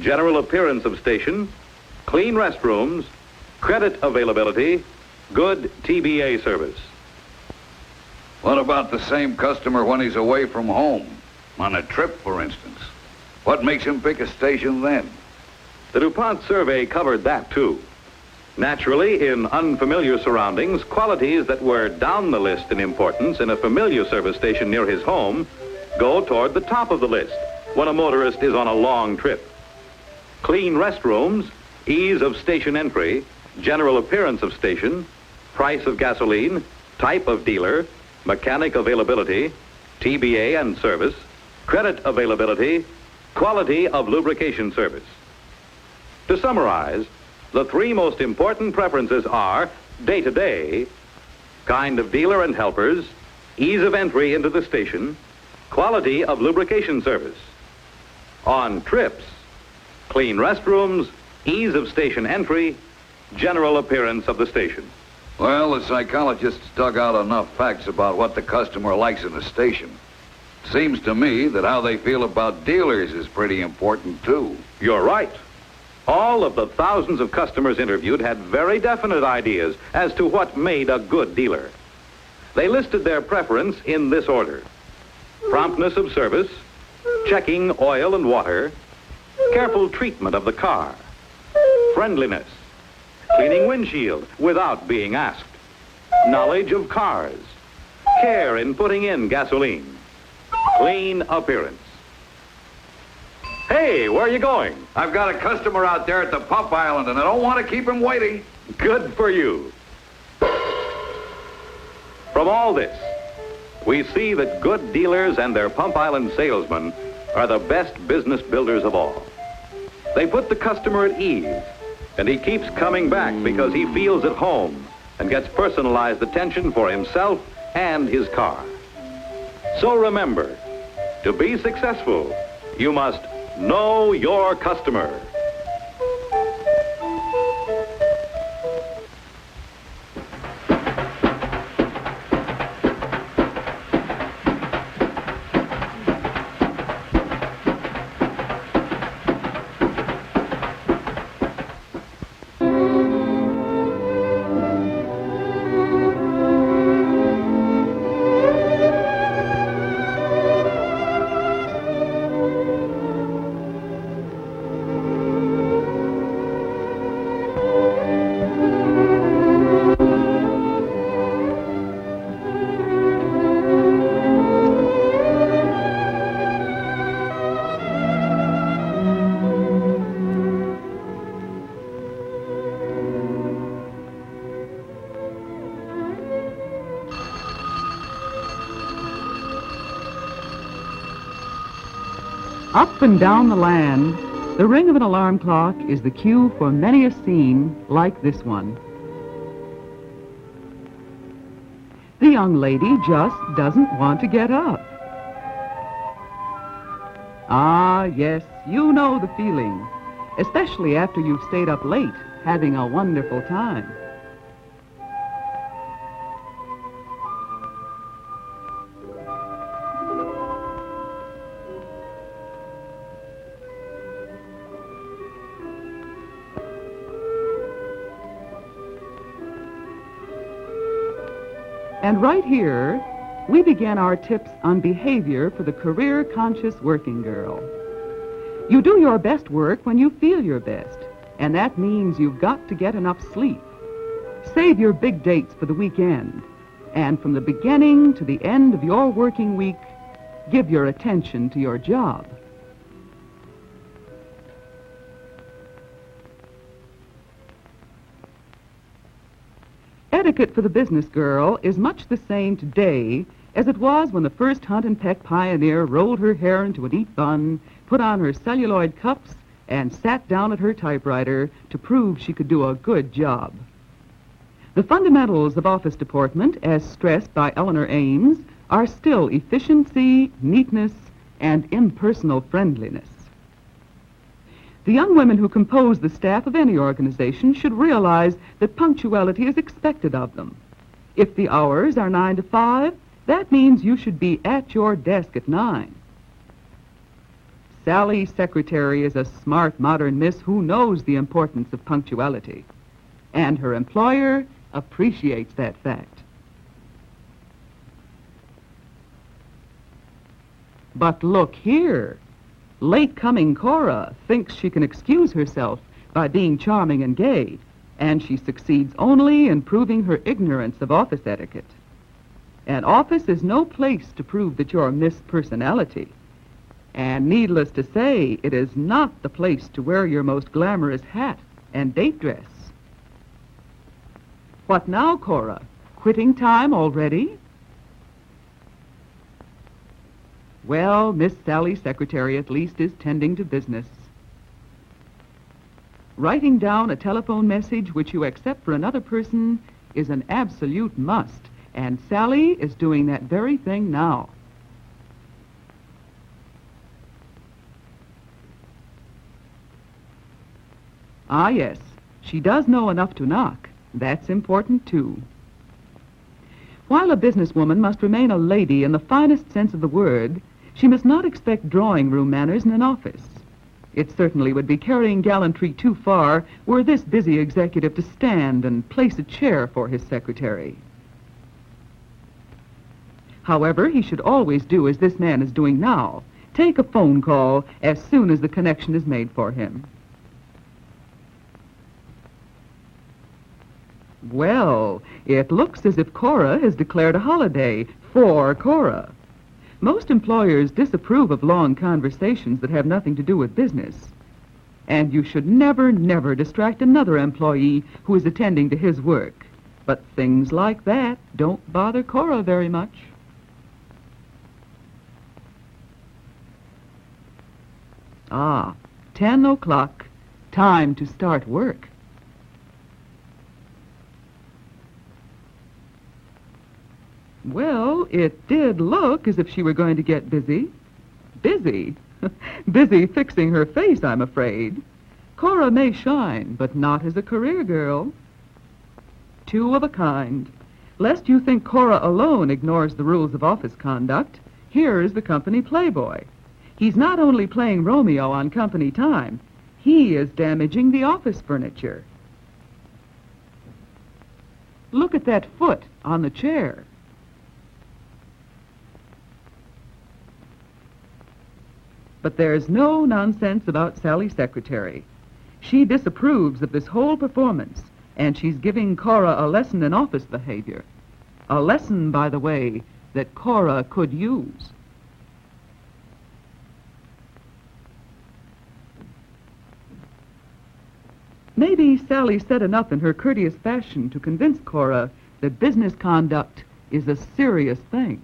general appearance of station, clean restrooms, credit availability, good TBA service. What about the same customer when he's away from home? On a trip, for instance. What makes him pick a station then? The DuPont survey covered that, too. Naturally, in unfamiliar surroundings, qualities that were down the list in importance in a familiar service station near his home go toward the top of the list when a motorist is on a long trip. Clean restrooms, ease of station entry, general appearance of station, price of gasoline, type of dealer, mechanic availability, TBA and service, credit availability, quality of lubrication service. To summarize, the 3 most important preferences are day-to-day, kind of dealer and helpers, ease of entry into the station, quality of lubrication service. On trips, clean restrooms, ease of station entry, general appearance of the station. Well, the psychologists dug out enough facts about what the customer likes in a station. Seems to me that how they feel about dealers is pretty important, too. You're right. All of the thousands of customers interviewed had very definite ideas as to what made a good dealer. They listed their preference in this order: promptness of service, checking oil and water, careful treatment of the car, friendliness, cleaning windshield without being asked, knowledge of cars, care in putting in gasoline, clean appearance. Hey, where are you going? I've got a customer out there at the pump island, and I don't want to keep him waiting. Good for you. From all this, we see that good dealers and their pump island salesmen are the best business builders of all. They put the customer at ease, and he keeps coming back because he feels at home and gets personalized attention for himself and his car. So remember, to be successful, you must know your customer. Up and down the land, the ring of an alarm clock is the cue for many a scene like this one. The young lady just doesn't want to get up. Ah, yes, you know the feeling, especially after you've stayed up late having a wonderful time. And right here, we begin our tips on behavior for the career-conscious working girl. You do your best work when you feel your best, and that means you've got to get enough sleep. Save your big dates for the weekend, and from the beginning to the end of your working week, give your attention to your job. Etiquette for the business girl is much the same today as it was when the first hunt and peck pioneer rolled her hair into a neat bun, put on her celluloid cuffs, and sat down at her typewriter to prove she could do a good job. The fundamentals of office deportment, as stressed by ELINOR AMES, are still efficiency, neatness, and impersonal friendliness. The young women who compose the staff of any organization should realize that punctuality is expected of them. If the hours are 9 to 5, that means you should be at your desk at 9. Sally Secretary is a smart, modern miss who knows the importance of punctuality, and her employer appreciates that fact. But look here. Late-coming Cora thinks she can excuse herself by being charming and gay, and she succeeds only in proving her ignorance of office etiquette. An office is no place to prove that you're Miss Personality. And needless to say, it is not the place to wear your most glamorous hat and date dress. What now, Cora? Quitting time already? Well, Miss Sally Secretary at least is tending to business. Writing down a telephone message which you accept for another person is an absolute must, and Sally is doing that very thing now. Ah, yes, she does know enough to knock. That's important, too. While a businesswoman must remain a lady in the finest sense of the word, she must not expect drawing-room manners in an office. It certainly would be carrying gallantry too far were this busy executive to stand and place a chair for his secretary. However, he should always do as this man is doing now, take a phone call as soon as the connection is made for him. Well, it looks as if Cora has declared a holiday for Cora. Most employers disapprove of long conversations that have nothing to do with business. And you should never, never distract another employee who is attending to his work. But things like that don't bother Cora very much. Ah, 10 o'clock. Time to start work. Well, it did look as if she were going to get busy. Busy? Busy fixing her face, I'm afraid. Cora may shine, but not as a career girl. Two of a kind. Lest you think Cora alone ignores the rules of office conduct, here is the company playboy. He's not only playing Romeo on company time, he is damaging the office furniture. Look at that foot on the chair. But there's no nonsense about Sally Secretary. She disapproves of this whole performance, and she's giving Cora a lesson in office behavior. A lesson, by the way, that Cora could use. Maybe Sally said enough in her courteous fashion to convince Cora that business conduct is a serious thing.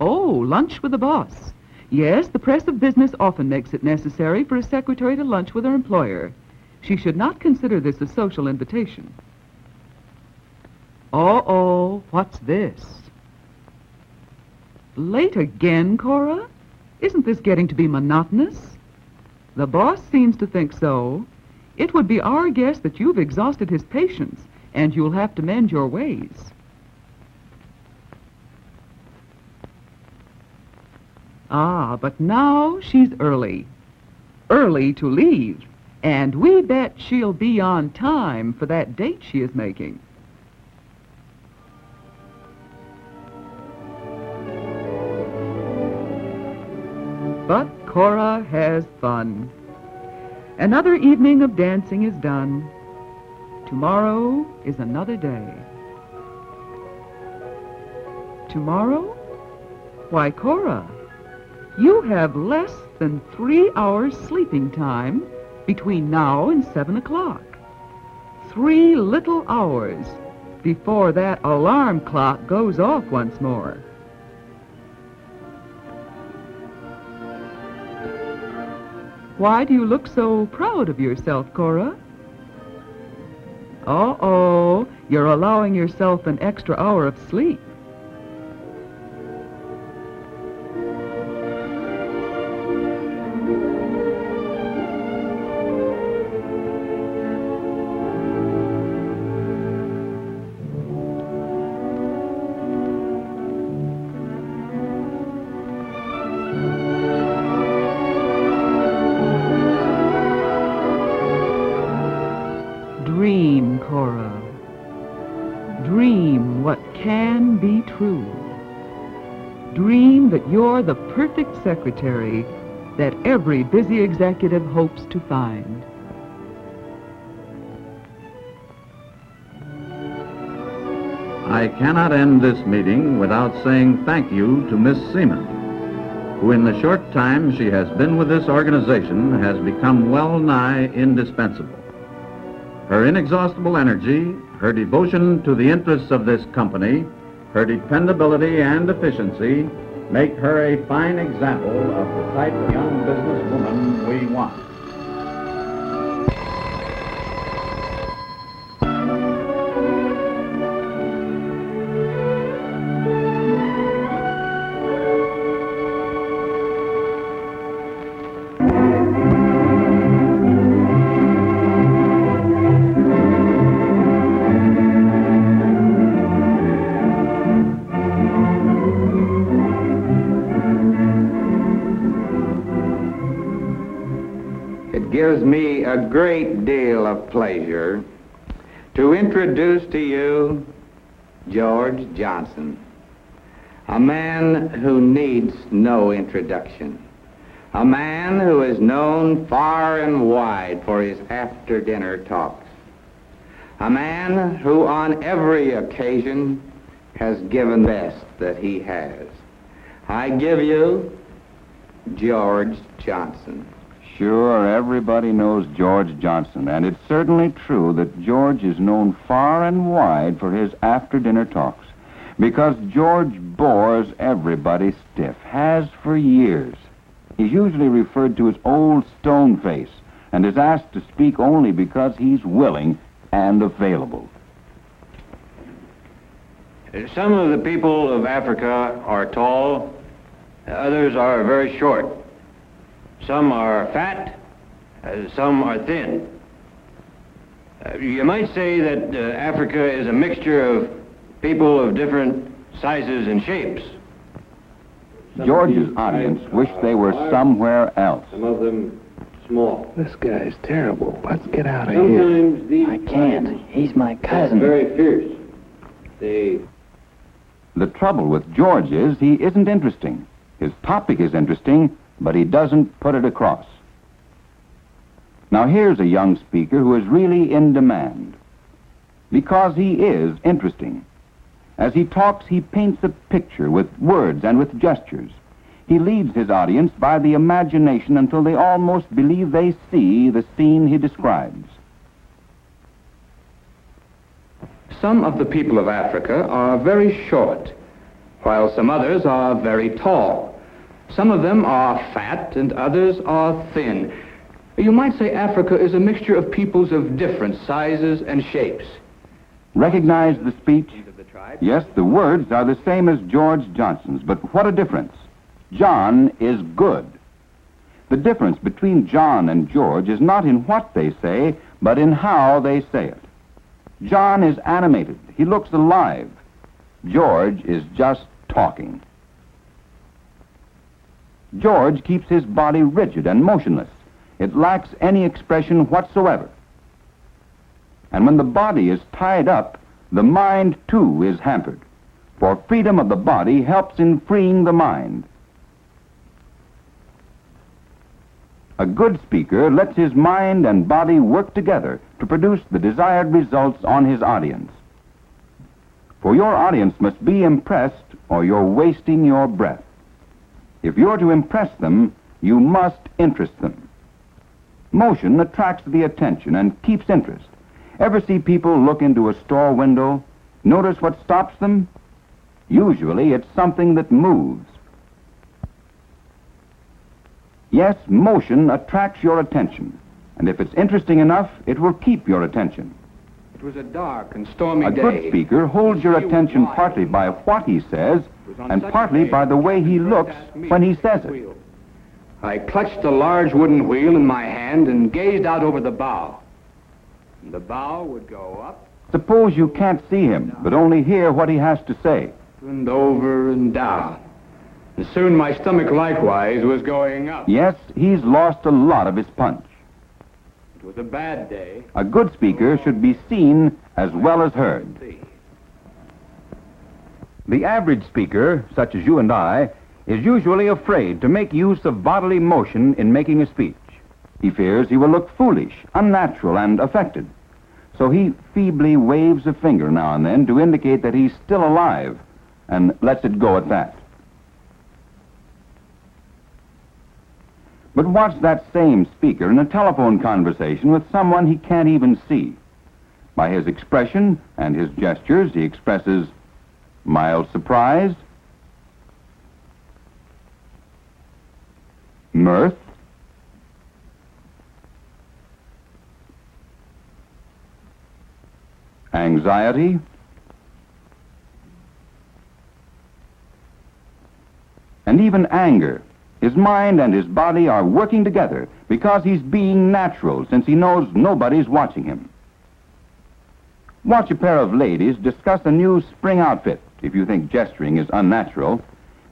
Oh, lunch with the boss. Yes, the press of business often makes it necessary for a secretary to lunch with her employer. She should not consider this a social invitation. Uh-oh, what's this? Late again, Cora? Isn't this getting to be monotonous? The boss seems to think so. It would be our guess that you've exhausted his patience, and you'll have to mend your ways. Ah, but now she's early. Early to leave. And we bet she'll be on time for that date she is making. But Cora has fun. Another evening of dancing is done. Tomorrow is another day. Tomorrow? Why, Cora, you have less than 3 hours sleeping time between now and 7 o'clock. 3 little hours before that alarm clock goes off once more. Why do you look so proud of yourself, Cora? Uh-oh, you're allowing yourself an extra hour of sleep. Dream, Cora. Dream what can be true. Dream that you're the perfect secretary that every busy executive hopes to find. I cannot end this meeting without saying thank you to Miss Seaman, who in the short time she has been with this organization has become well nigh indispensable. Her inexhaustible energy, her devotion to the interests of this company, her dependability and efficiency make her a fine example of the type of young businesswoman we want. It gives me a great deal of pleasure to introduce to you George Johnson, a man who needs no introduction, a man who is known far and wide for his after-dinner talks, a man who on every occasion has given the best that he has. I give you George Johnson. Sure, everybody knows George Johnson, and it's certainly true that George is known far and wide for his after-dinner talks, because George bores everybody stiff, has for years. He's usually referred to as Old Stone Face, and is asked to speak only because he's willing and available. Some of the people of Africa are tall, others are very short. Some are fat, some are thin. You might say that Africa is a mixture of people of different sizes and shapes. George's audience wish they were somewhere else. Some of them small. This guy's terrible. Let's get out of Sometimes these I can't. He's my cousin. Very fierce. The trouble with George is he isn't interesting. His topic is interesting, but he doesn't put it across. Now here's a young speaker who is really in demand, because he is interesting. As he talks, he paints a picture with words and with gestures. He leads his audience by the imagination until they almost believe they see the scene he describes. Some of the people of Africa are very short, while some others are very tall. Some of them are fat and others are thin. You might say Africa is a mixture of peoples of different sizes and shapes. Recognize the speech? Yes, the words are the same as George Johnson's, but what a difference. John is good. The difference between John and George is not in what they say, but in how they say it. John is animated. He looks alive. George is just talking. George keeps his body rigid and motionless. It lacks any expression whatsoever. And when the body is tied up, the mind, too, is hampered. For freedom of the body helps in freeing the mind. A good speaker lets his mind and body work together to produce the desired results on his audience. For your audience must be impressed, or you're wasting your breath. If you're to impress them, you must interest them. Motion attracts the attention and keeps interest. Ever see people look into a store window? Notice what stops them? Usually it's something that moves. Yes, motion attracts your attention, and if it's interesting enough, it will keep your attention. It was a dark and stormy day. A good speaker holds your attention partly by what he says and partly by the way he looks when he says it. I clutched the large wooden wheel in my hand and gazed out over the bow. And the bow would go up. Suppose you can't see him, but only hear what he has to say. And over and down. And soon my stomach likewise was going up. Yes, he's lost a lot of his punch. It was a bad day. A good speaker should be seen as well as heard. The average speaker, such as you and I, is usually afraid to make use of bodily motion in making a speech. He fears he will look foolish, unnatural, and affected. So he feebly waves a finger now and then to indicate that he's still alive, and lets it go at that. But watch that same speaker in a telephone conversation with someone he can't even see. By his expression and his gestures, he expresses mild surprise, mirth, anxiety, and even anger. His mind and his body are working together because he's being natural, since he knows nobody's watching him. Watch a pair of ladies discuss a new spring outfit. If you think gesturing is unnatural,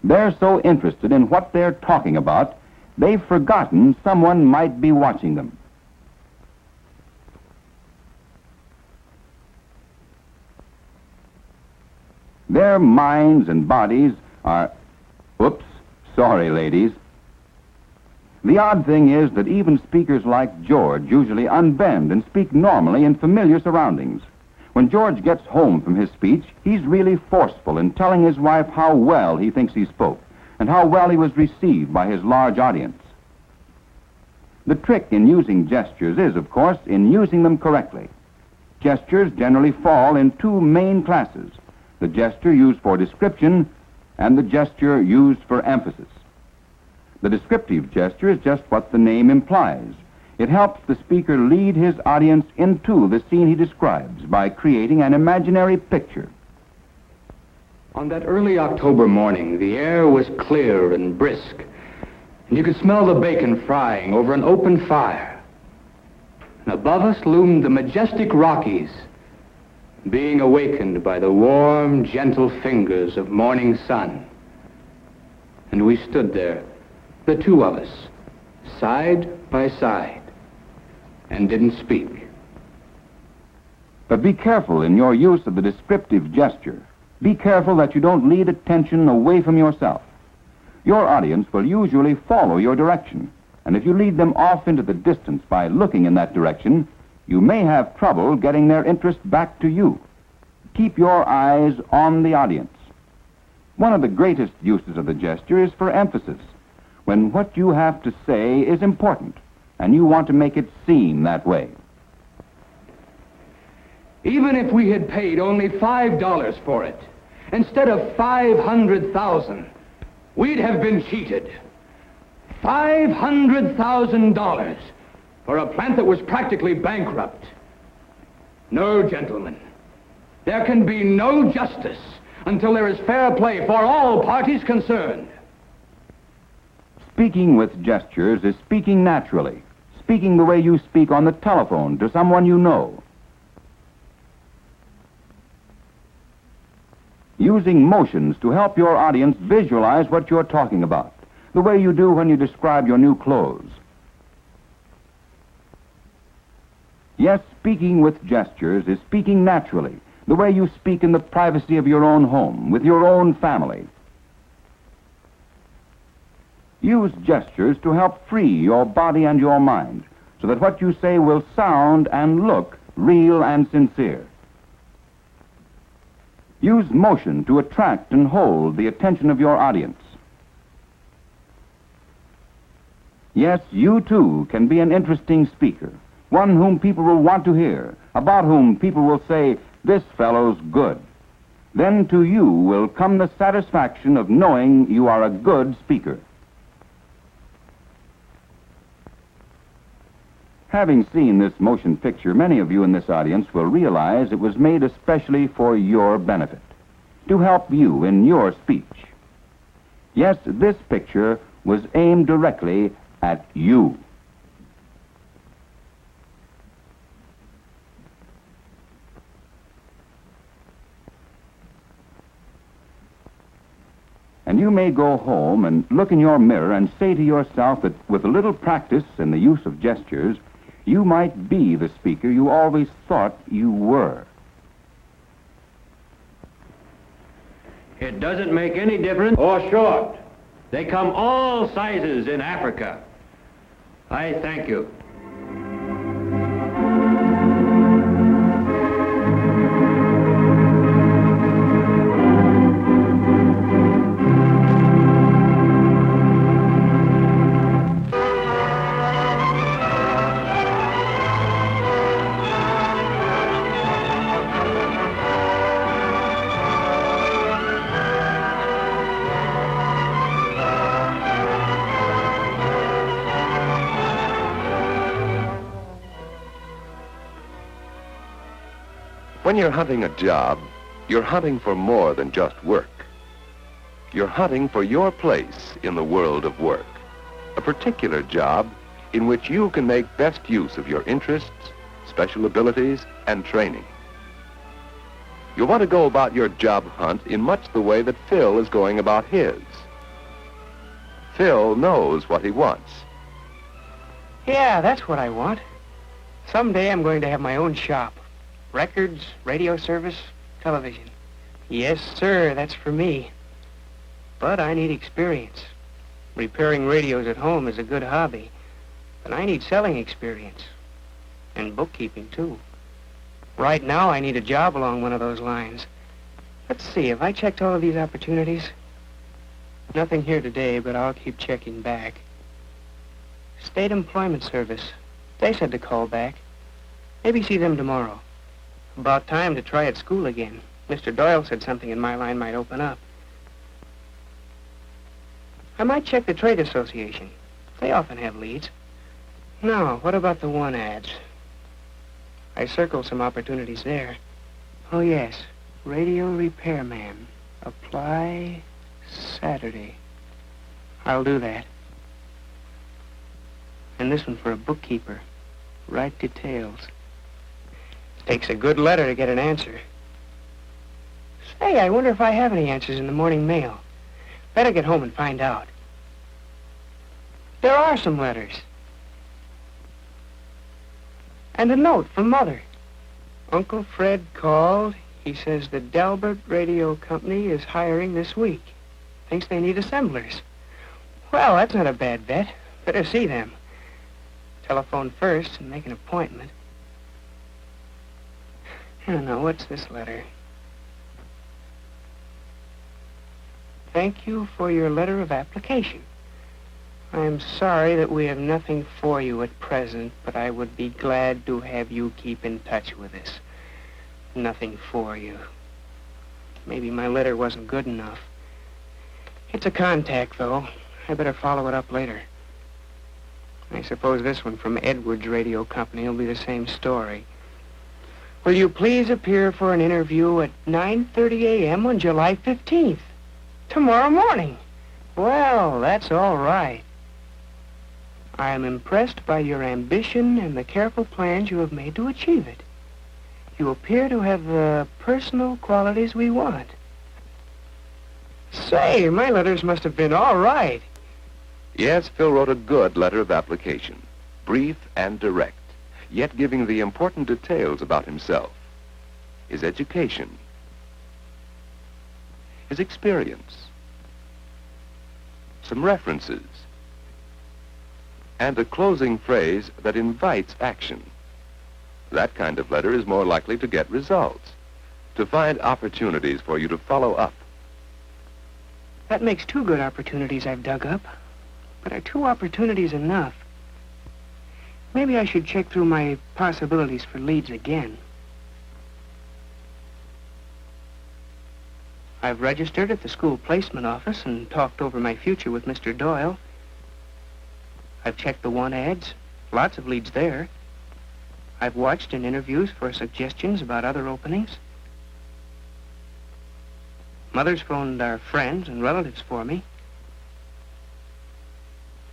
they're so interested in what they're talking about, they've forgotten someone might be watching them. Their minds and bodies are... Oops, sorry, ladies. The odd thing is that even speakers like George usually unbend and speak normally in familiar surroundings. When George gets home from his speech, he's really forceful in telling his wife how well he thinks he spoke and how well he was received by his large audience. The trick in using gestures is, of course, in using them correctly. Gestures generally fall in two main classes: the gesture used for description and the gesture used for emphasis. The descriptive gesture is just what the name implies. It helps the speaker lead his audience into the scene he describes by creating an imaginary picture. On that early October morning, the air was clear and brisk, and you could smell the bacon frying over an open fire. And above us loomed the majestic Rockies, being awakened by the warm, gentle fingers of morning sun. And we stood there, the two of us, side by side, and didn't speak. But be careful in your use of the descriptive gesture. Be careful that you don't lead attention away from yourself. Your audience will usually follow your direction, and if you lead them off into the distance by looking in that direction, you may have trouble getting their interest back to you. Keep your eyes on the audience. One of the greatest uses of the gesture is for emphasis, when what you have to say is important, and you want to make it seem that way. Even if we had paid only $5 for it, instead of 500,000, we'd have been cheated. $500,000 for a plant that was practically bankrupt. No, gentlemen. There can be no justice until there is fair play for all parties concerned. Speaking with gestures is speaking naturally, speaking the way you speak on the telephone to someone you know. Using motions to help your audience visualize what you're talking about, the way you do when you describe your new clothes. Yes, speaking with gestures is speaking naturally, the way you speak in the privacy of your own home, with your own family. Use gestures to help free your body and your mind, so that what you say will sound and look real and sincere. Use motion to attract and hold the attention of your audience. Yes, you too can be an interesting speaker, one whom people will want to hear, about whom people will say, "This fellow's good." Then to you will come the satisfaction of knowing you are a good speaker. Having seen this motion picture, many of you in this audience will realize it was made especially for your benefit, to help you in your speech. Yes, this picture was aimed directly at you. And you may go home and look in your mirror and say to yourself that with a little practice in the use of gestures, you might be the speaker you always thought you were. It doesn't make any difference or short. They come all sizes in Africa. I thank you. When you're hunting a job, you're hunting for more than just work. You're hunting for your place in the world of work, a particular job in which you can make best use of your interests, special abilities, and training. You'll want to go about your job hunt in much the way that Phil is going about his. Phil knows what he wants. Yeah, that's what I want. Someday I'm going to have my own shop. Records, radio service, television. Yes, sir, that's for me. But I need experience. Repairing radios at home is a good hobby, but I need selling experience. And bookkeeping, too. Right now, I need a job along one of those lines. Let's see, have I checked all of these opportunities? Nothing here today, but I'll keep checking back. State Employment Service. They said to call back. Maybe see them tomorrow. About time to try at school again. Mr. Doyle said something in my line might open up. I might check the Trade Association. They often have leads. Now, what about the one ads? I circled some opportunities there. Oh, yes. Radio repairman. Apply Saturday. I'll do that. And this one for a bookkeeper. Write details. Takes a good letter to get an answer. Say, I wonder if I have any answers in the morning mail. Better get home and find out. There are some letters. And a note from Mother. Uncle Fred called. He says the Delbert Radio Company is hiring this week. Thinks they need assemblers. Well, that's not a bad bet. Better see them. Telephone first and make an appointment. I don't know, what's this letter? Thank you for your letter of application. I am sorry that we have nothing for you at present, but I would be glad to have you keep in touch with us. Nothing for you. Maybe my letter wasn't good enough. It's a contact, though. I better follow it up later. I suppose this one from Edwards Radio Company will be the same story. Will you please appear for an interview at 9:30 a.m. on July 15th? Tomorrow morning. Well, that's all right. I am impressed by your ambition and the careful plans you have made to achieve it. You appear to have the personal qualities we want. Say, my letters must have been all right. Yes, Phil wrote a good letter of application, brief and direct, yet giving the important details about himself, his education, his experience, some references, and a closing phrase that invites action. That kind of letter is more likely to get results, to find opportunities for you to follow up. That makes 2 good opportunities I've dug up. But are 2 opportunities enough? Maybe I should check through my possibilities for leads again. I've registered at the school placement office and talked over my future with Mr. Doyle. I've checked the want ads. Lots of leads there. I've watched in interviews for suggestions about other openings. Mother's phoned our friends and relatives for me.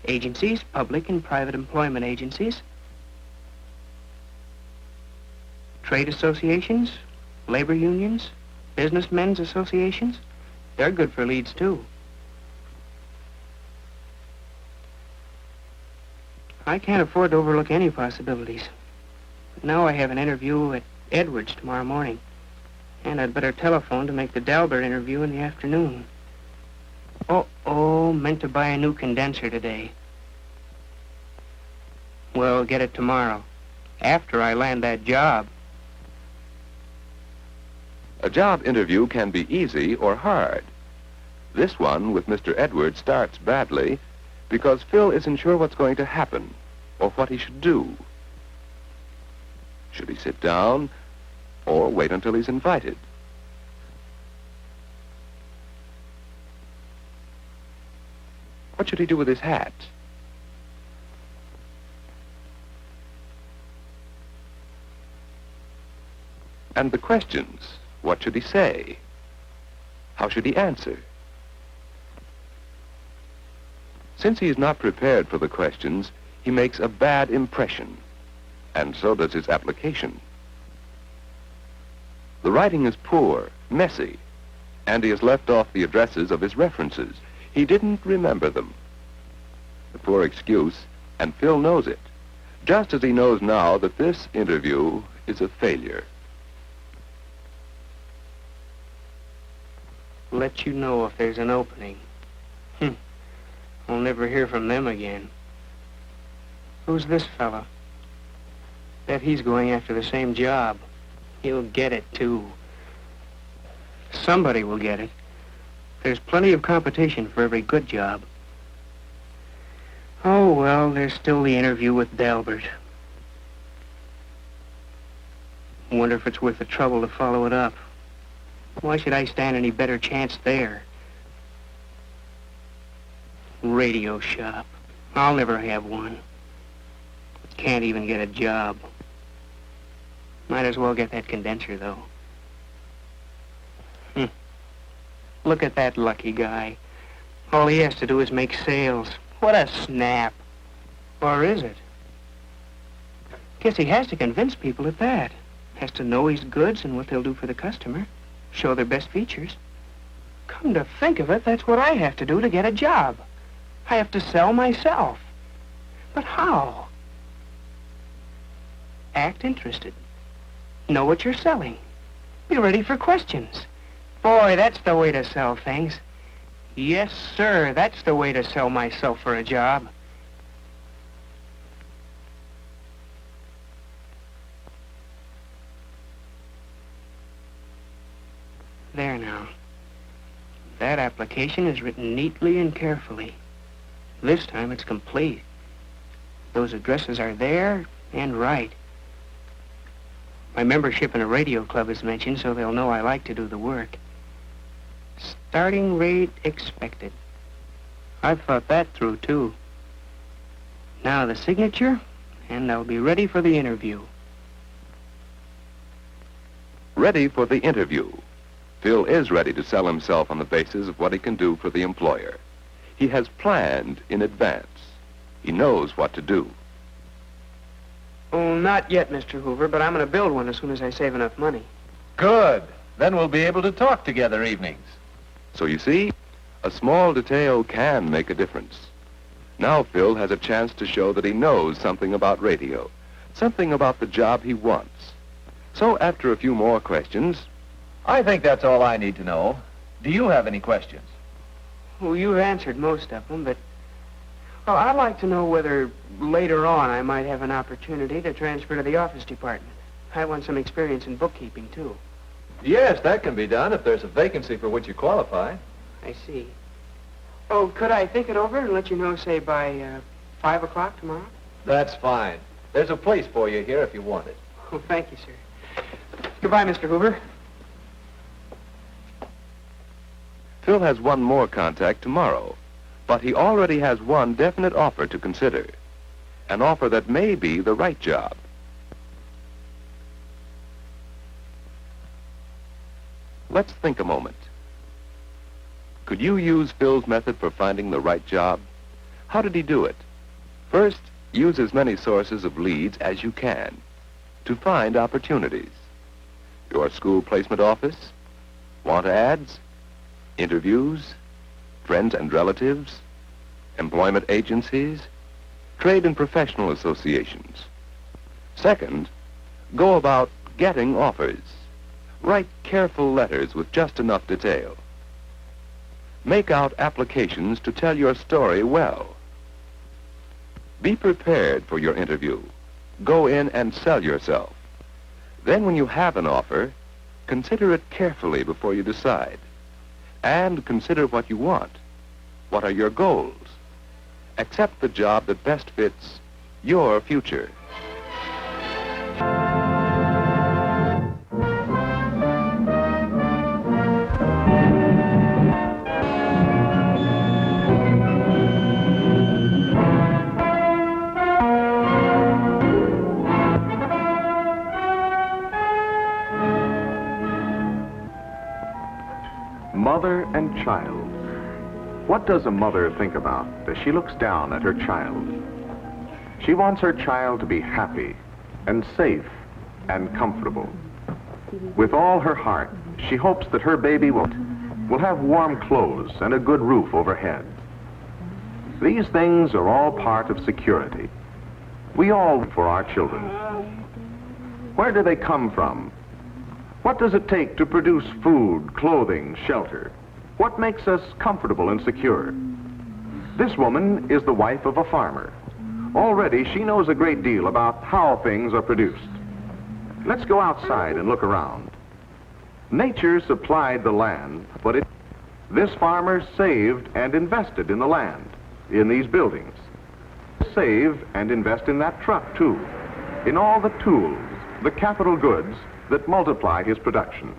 Agencies, public and private employment agencies. Trade associations, labor unions, businessmen's associations. They're good for leads, too. I can't afford to overlook any possibilities. But now I have an interview at Edwards tomorrow morning. And I'd better telephone to make the Dalbert interview in the afternoon. Oh, meant to buy a new condenser today. Well, get it tomorrow, after I land that job. A job interview can be easy or hard. This one with Mr. Edwards starts badly because Phil isn't sure what's going to happen or what he should do. Should he sit down or wait until he's invited? What should he do with his hat? And the questions, what should he say? How should he answer? Since he is not prepared for the questions, he makes a bad impression, and so does his application. The writing is poor, messy, and he has left off the addresses of his references. He didn't remember them. A poor excuse, and Phil knows it, just as he knows now that this interview is a failure. Let you know if there's an opening. I'll never hear from them again. Who's this fella? Bet he's going after the same job. He'll get it, too. Somebody will get it. There's plenty of competition for every good job. Oh, well, there's still the interview with Dalbert. Wonder if it's worth the trouble to follow it up. Why should I stand any better chance there? Radio shop. I'll never have one. Can't even get a job. Might as well get that condenser, though. Look at that lucky guy. All he has to do is make sales. What a snap. Or is it? Guess he has to convince people at that. Has to know his goods and what they'll do for the customer. Show their best features. Come to think of it, that's what I have to do to get a job. I have to sell myself. But how? Act interested. Know what you're selling. Be ready for questions. Boy, that's the way to sell things. Yes, sir, that's the way to sell myself for a job. There now. That application is written neatly and carefully. This time it's complete. Those addresses are there and right. My membership in a radio club is mentioned, so they'll know I like to do the work. Starting rate expected. I've thought that through, too. Now the signature, and I'll be ready for the interview. Ready for the interview. Phil is ready to sell himself on the basis of what he can do for the employer. He has planned in advance. He knows what to do. Oh, not yet, Mr. Hoover, but I'm going to build one as soon as I save enough money. Good. Then we'll be able to talk together evenings. So you see, a small detail can make a difference. Now Phil has a chance to show that he knows something about radio, something about the job he wants. So after a few more questions... I think that's all I need to know. Do you have any questions? Well, you've answered most of them, but... Well, I'd like to know whether later on I might have an opportunity to transfer to the office department. I want some experience in bookkeeping, too. Yes, that can be done if there's a vacancy for which you qualify. I see. Oh, could I think it over and let you know, say, by 5 o'clock tomorrow? That's fine. There's a place for you here if you want it. Oh, thank you, sir. Goodbye, Mr. Hoover. Phil has one more contact tomorrow, but he already has one definite offer to consider. An offer that may be the right job. Let's think a moment. Could you use Phil's method for finding the right job? How did he do it? First, use as many sources of leads as you can to find opportunities. Your school placement office, want ads, interviews, friends and relatives, employment agencies, trade and professional associations. Second, go about getting offers. Write careful letters with just enough detail. Make out applications to tell your story well. Be prepared for your interview. Go in and sell yourself. Then when you have an offer, consider it carefully before you decide. And consider what you want. What are your goals? Accept the job that best fits your future. Mother and child. What does a mother think about as she looks down at her child? She wants her child to be happy and safe and comfortable. With all her heart, she hopes that her baby will have warm clothes and a good roof overhead. These things are all part of security. We all look for our children. Where do they come from? What does it take to produce food, clothing, shelter? What makes us comfortable and secure? This woman is the wife of a farmer. Already she knows a great deal about how things are produced. Let's go outside and look around. Nature supplied the land, but this farmer saved and invested in the land, in these buildings. Save and invest in that truck, too, in all the tools, the capital goods that multiply his production.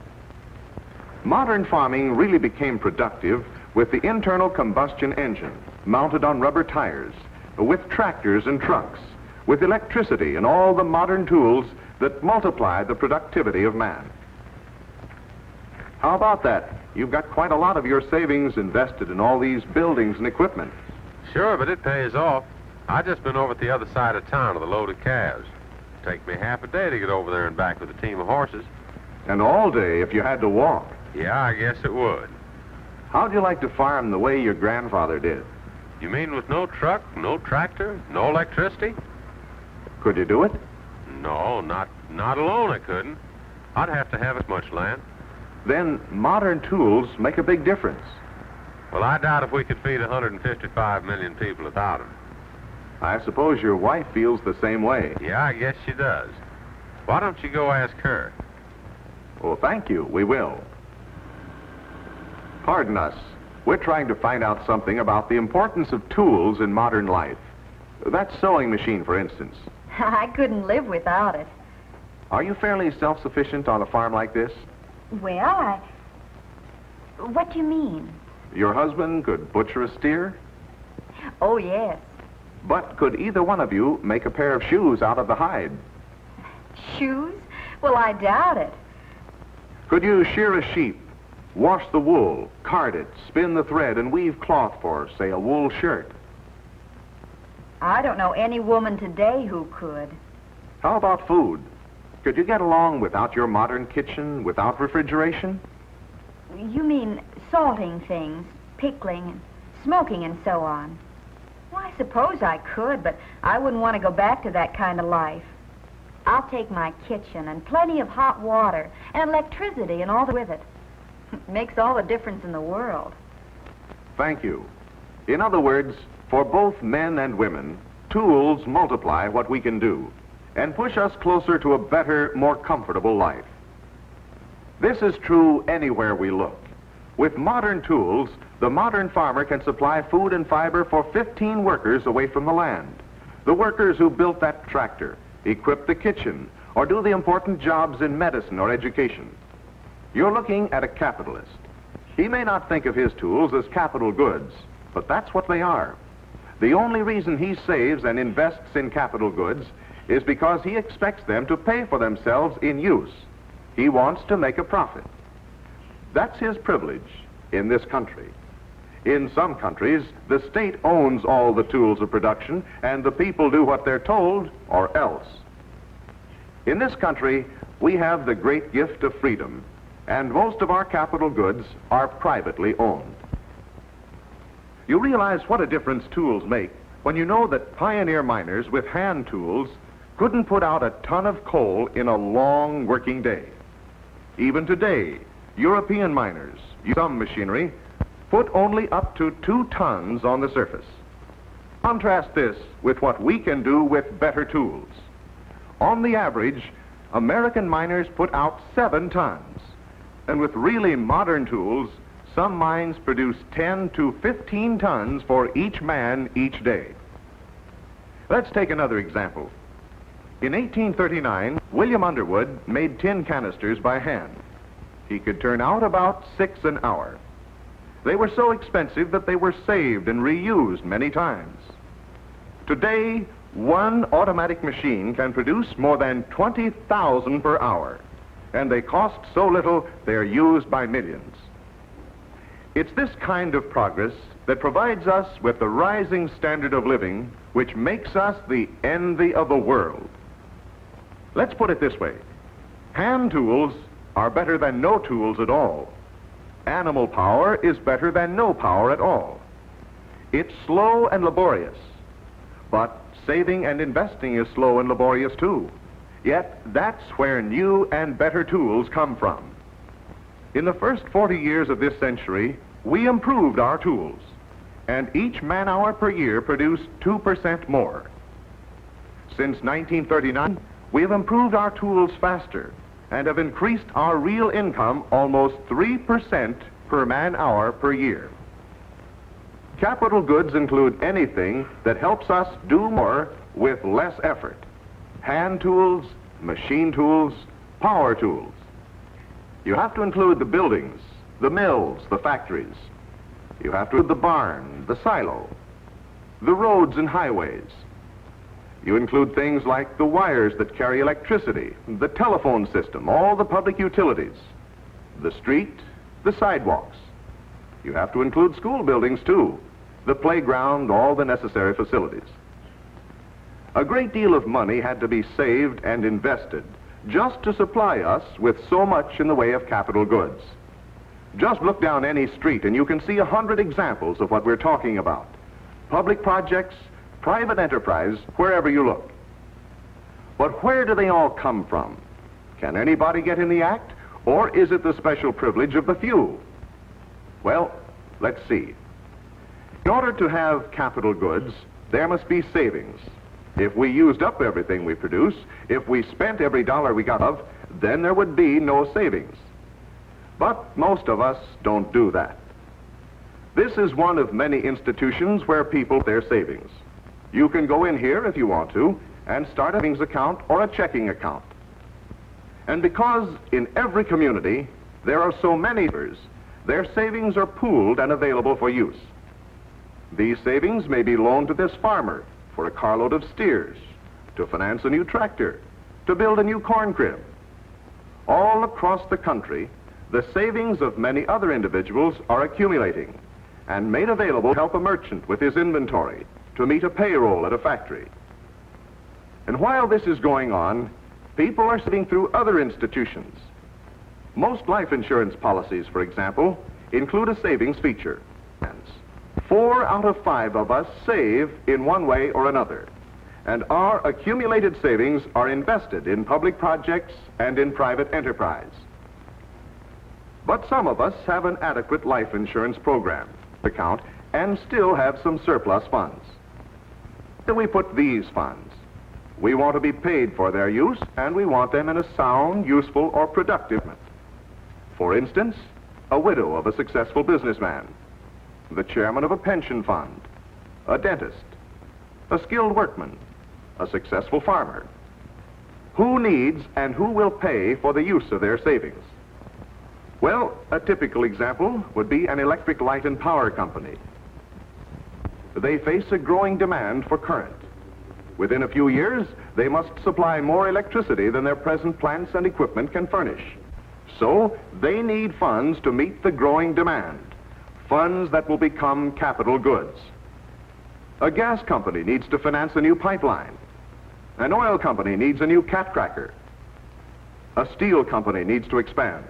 Modern farming really became productive with the internal combustion engine mounted on rubber tires, with tractors and trucks, with electricity and all the modern tools that multiply the productivity of man. How about that? You've got quite a lot of your savings invested in all these buildings and equipment. Sure, but it pays off. I just been over at the other side of town with a load of calves. Take me half a day to get over there and back with a team of horses. And all day if you had to walk. Yeah, I guess it would. How'd you like to farm the way your grandfather did? You mean with no truck, no tractor, no electricity? Could you do it? No, not alone I couldn't. I'd have to have as much land. Then modern tools make a big difference. Well, I doubt if we could feed 155 million people without them. I suppose your wife feels the same way. Yeah, I guess she does. Why don't you go ask her? Well, thank you. We will. Pardon us. We're trying to find out something about the importance of tools in modern life. That sewing machine, for instance. I couldn't live without it. Are you fairly self-sufficient on a farm like this? Well, What do you mean? Your husband could butcher a steer? Oh, yes. But could either one of you make a pair of shoes out of the hide? Shoes? Well, I doubt it. Could you shear a sheep, wash the wool, card it, spin the thread, and weave cloth for, say, a wool shirt? I don't know any woman today who could. How about food? Could you get along without your modern kitchen, without refrigeration? You mean salting things, pickling, and smoking and so on. Well, I suppose I could, but I wouldn't want to go back to that kind of life. I'll take my kitchen and plenty of hot water and electricity and all with it. It makes all the difference in the world. Thank you. In other words, for both men and women, tools multiply what we can do and push us closer to a better, more comfortable life. This is true anywhere we look. With modern tools, the modern farmer can supply food and fiber for 15 workers away from the land. The workers who built that tractor, equip the kitchen, or do the important jobs in medicine or education. You're looking at a capitalist. He may not think of his tools as capital goods, but that's what they are. The only reason he saves and invests in capital goods is because he expects them to pay for themselves in use. He wants to make a profit. That's his privilege in this country. In some countries, the state owns all the tools of production, and the people do what they're told, or else. In this country, we have the great gift of freedom, and most of our capital goods are privately owned. You realize what a difference tools make when you know that pioneer miners with hand tools couldn't put out a ton of coal in a long working day. Even today, European miners, some machinery, put only up to 2 tons on the surface. Contrast this with what we can do with better tools. On the average, American miners put out 7 tons. And with really modern tools, some mines produce 10 to 15 tons for each man each day. Let's take another example. In 1839, William Underwood made tin canisters by hand. He could turn out about 6 an hour. They were so expensive that they were saved and reused many times. Today, one automatic machine can produce more than 20,000 per hour, and they cost so little they're used by millions. It's this kind of progress that provides us with the rising standard of living which makes us the envy of the world. Let's put it this way. Hand tools are better than no tools at all. Animal power is better than no power at all. It's slow and laborious, but saving and investing is slow and laborious too. Yet that's where new and better tools come from. In the first 40 years of this century, we improved our tools, and each man-hour per year produced 2% more. Since 1939, we have improved our tools faster and have increased our real income almost 3% per man-hour per year. Capital goods include anything that helps us do more with less effort. Hand tools, machine tools, power tools. You have to include the buildings, the mills, the factories. You have to include the barn, the silo, the roads and highways. You include things like the wires that carry electricity, the telephone system, all the public utilities, the street, the sidewalks. You have to include school buildings too, the playground, all the necessary facilities. A great deal of money had to be saved and invested just to supply us with so much in the way of capital goods. Just look down any street and you can see 100 examples of what we're talking about. Public projects, private enterprise, wherever you look. But where do they all come from? Can anybody get in the act, or is it the special privilege of the few? Well, let's see. In order to have capital goods, there must be savings. If we used up everything we produce, if we spent every dollar we got of, then there would be no savings. But most of us don't do that. This is one of many institutions where people put their savings. You can go in here if you want to and start a savings account or a checking account. And because in every community there are so many members, their savings are pooled and available for use. These savings may be loaned to this farmer for a carload of steers, to finance a new tractor, to build a new corn crib. All across the country, the savings of many other individuals are accumulating and made available to help a merchant with his inventory, to meet a payroll at a factory. And while this is going on, people are sitting through other institutions. Most life insurance policies, for example, include a savings feature. 4 out of 5 of us save in one way or another, and our accumulated savings are invested in public projects and in private enterprise. But some of us have an adequate life insurance program account and still have some surplus funds. Where do we put these funds? We want to be paid for their use, and we want them in a sound, useful, or productive manner. For instance, a widow of a successful businessman, the chairman of a pension fund, a dentist, a skilled workman, a successful farmer. Who needs and who will pay for the use of their savings? Well, a typical example would be an electric light and power company. They face a growing demand for current. Within a few years, they must supply more electricity than their present plants and equipment can furnish. So, they need funds to meet the growing demand, funds that will become capital goods. A gas company needs to finance a new pipeline. An oil company needs a new cat cracker. A steel company needs to expand.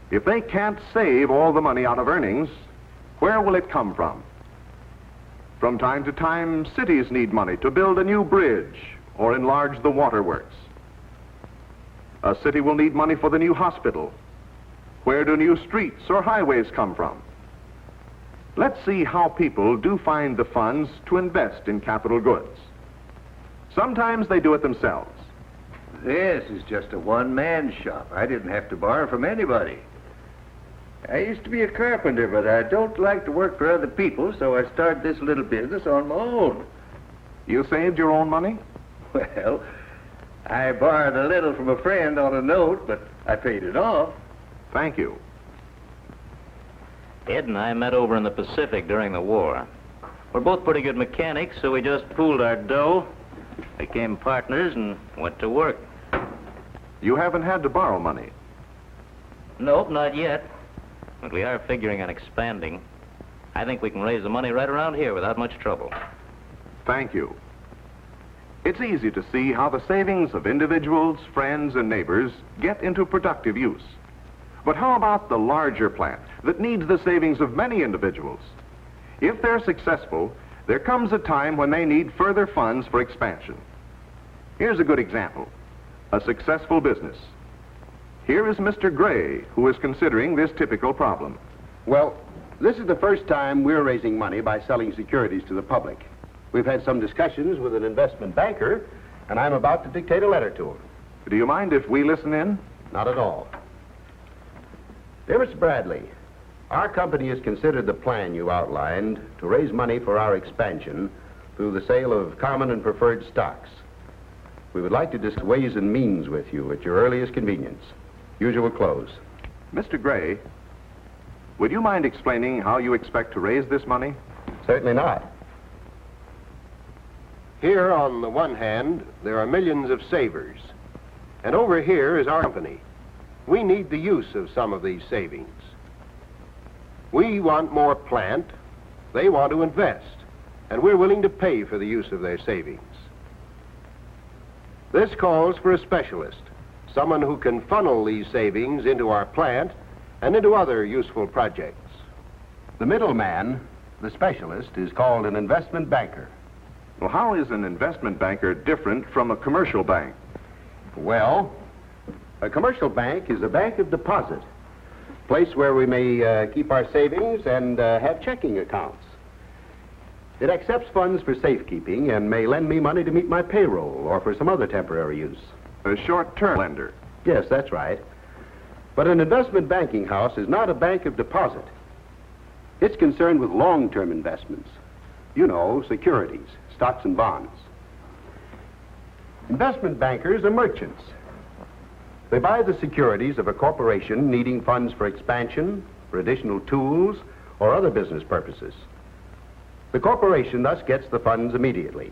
If they can't save all the money out of earnings, where will it come from? From time to time, cities need money to build a new bridge or enlarge the waterworks. A city will need money for the new hospital. Where do new streets or highways come from? Let's see how people do find the funds to invest in capital goods. Sometimes they do it themselves. This is just a one-man shop. I didn't have to borrow from anybody. I used to be a carpenter, but I don't like to work for other people, so I started this little business on my own. You saved your own money? Well, I borrowed a little from a friend on a note, but I paid it off. Thank you. Ed and I met over in the Pacific during the war. We're both pretty good mechanics, so we just pooled our dough, became partners, and went to work. You haven't had to borrow money? Nope, not yet. But we are figuring on expanding. I think we can raise the money right around here without much trouble. Thank you. It's easy to see how the savings of individuals, friends, and neighbors get into productive use. But how about the larger plan that needs the savings of many individuals? If they're successful, there comes a time when they need further funds for expansion. Here's a good example. A successful business. Here is Mr. Gray, who is considering this typical problem. Well, this is the first time we're raising money by selling securities to the public. We've had some discussions with an investment banker, and I'm about to dictate a letter to him. Do you mind if we listen in? Not at all. Dear Mr. Bradley, our company has considered the plan you outlined to raise money for our expansion through the sale of common and preferred stocks. We would like to discuss ways and means with you at your earliest convenience. Usual close. Mr. Gray, would you mind explaining how you expect to raise this money? Certainly not. Here, on the one hand, there are millions of savers. And over here is our company. We need the use of some of these savings. We want more plant, they want to invest, and we're willing to pay for the use of their savings. This calls for a specialist, someone who can funnel these savings into our plant and into other useful projects. The middleman, the specialist, is called an investment banker. Well, how is an investment banker different from a commercial bank? Well, a commercial bank is a bank of deposit, a place where we may keep our savings and have checking accounts. It accepts funds for safekeeping and may lend me money to meet my payroll or for some other temporary use. A short-term lender? Yes, that's right. But an investment banking house is not a bank of deposit. It's concerned with long-term investments. You know, securities, stocks and bonds. Investment bankers are merchants. They buy the securities of a corporation needing funds for expansion, for additional tools, or other business purposes. The corporation thus gets the funds immediately.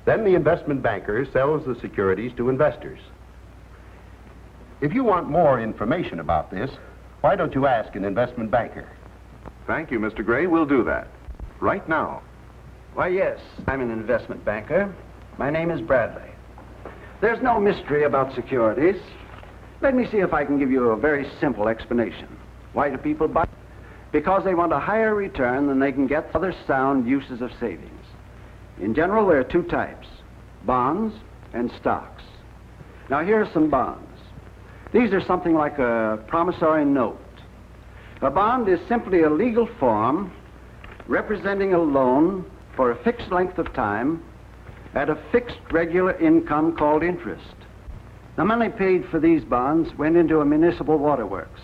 Then the investment banker sells the securities to investors. If you want more information about this, why don't you ask an investment banker? Thank you, Mr. Gray. We'll do that. Right now. Why, yes, I'm an investment banker. My name is Bradley. There's no mystery about securities. Let me see if I can give you a very simple explanation. Why do people buy? Because they want a higher return than they can get for other sound uses of savings. In general, there are two types, bonds and stocks. Now, here are some bonds. These are something like a promissory note. A bond is simply a legal form representing a loan for a fixed length of time at a fixed regular income called interest. The money paid for these bonds went into a municipal waterworks.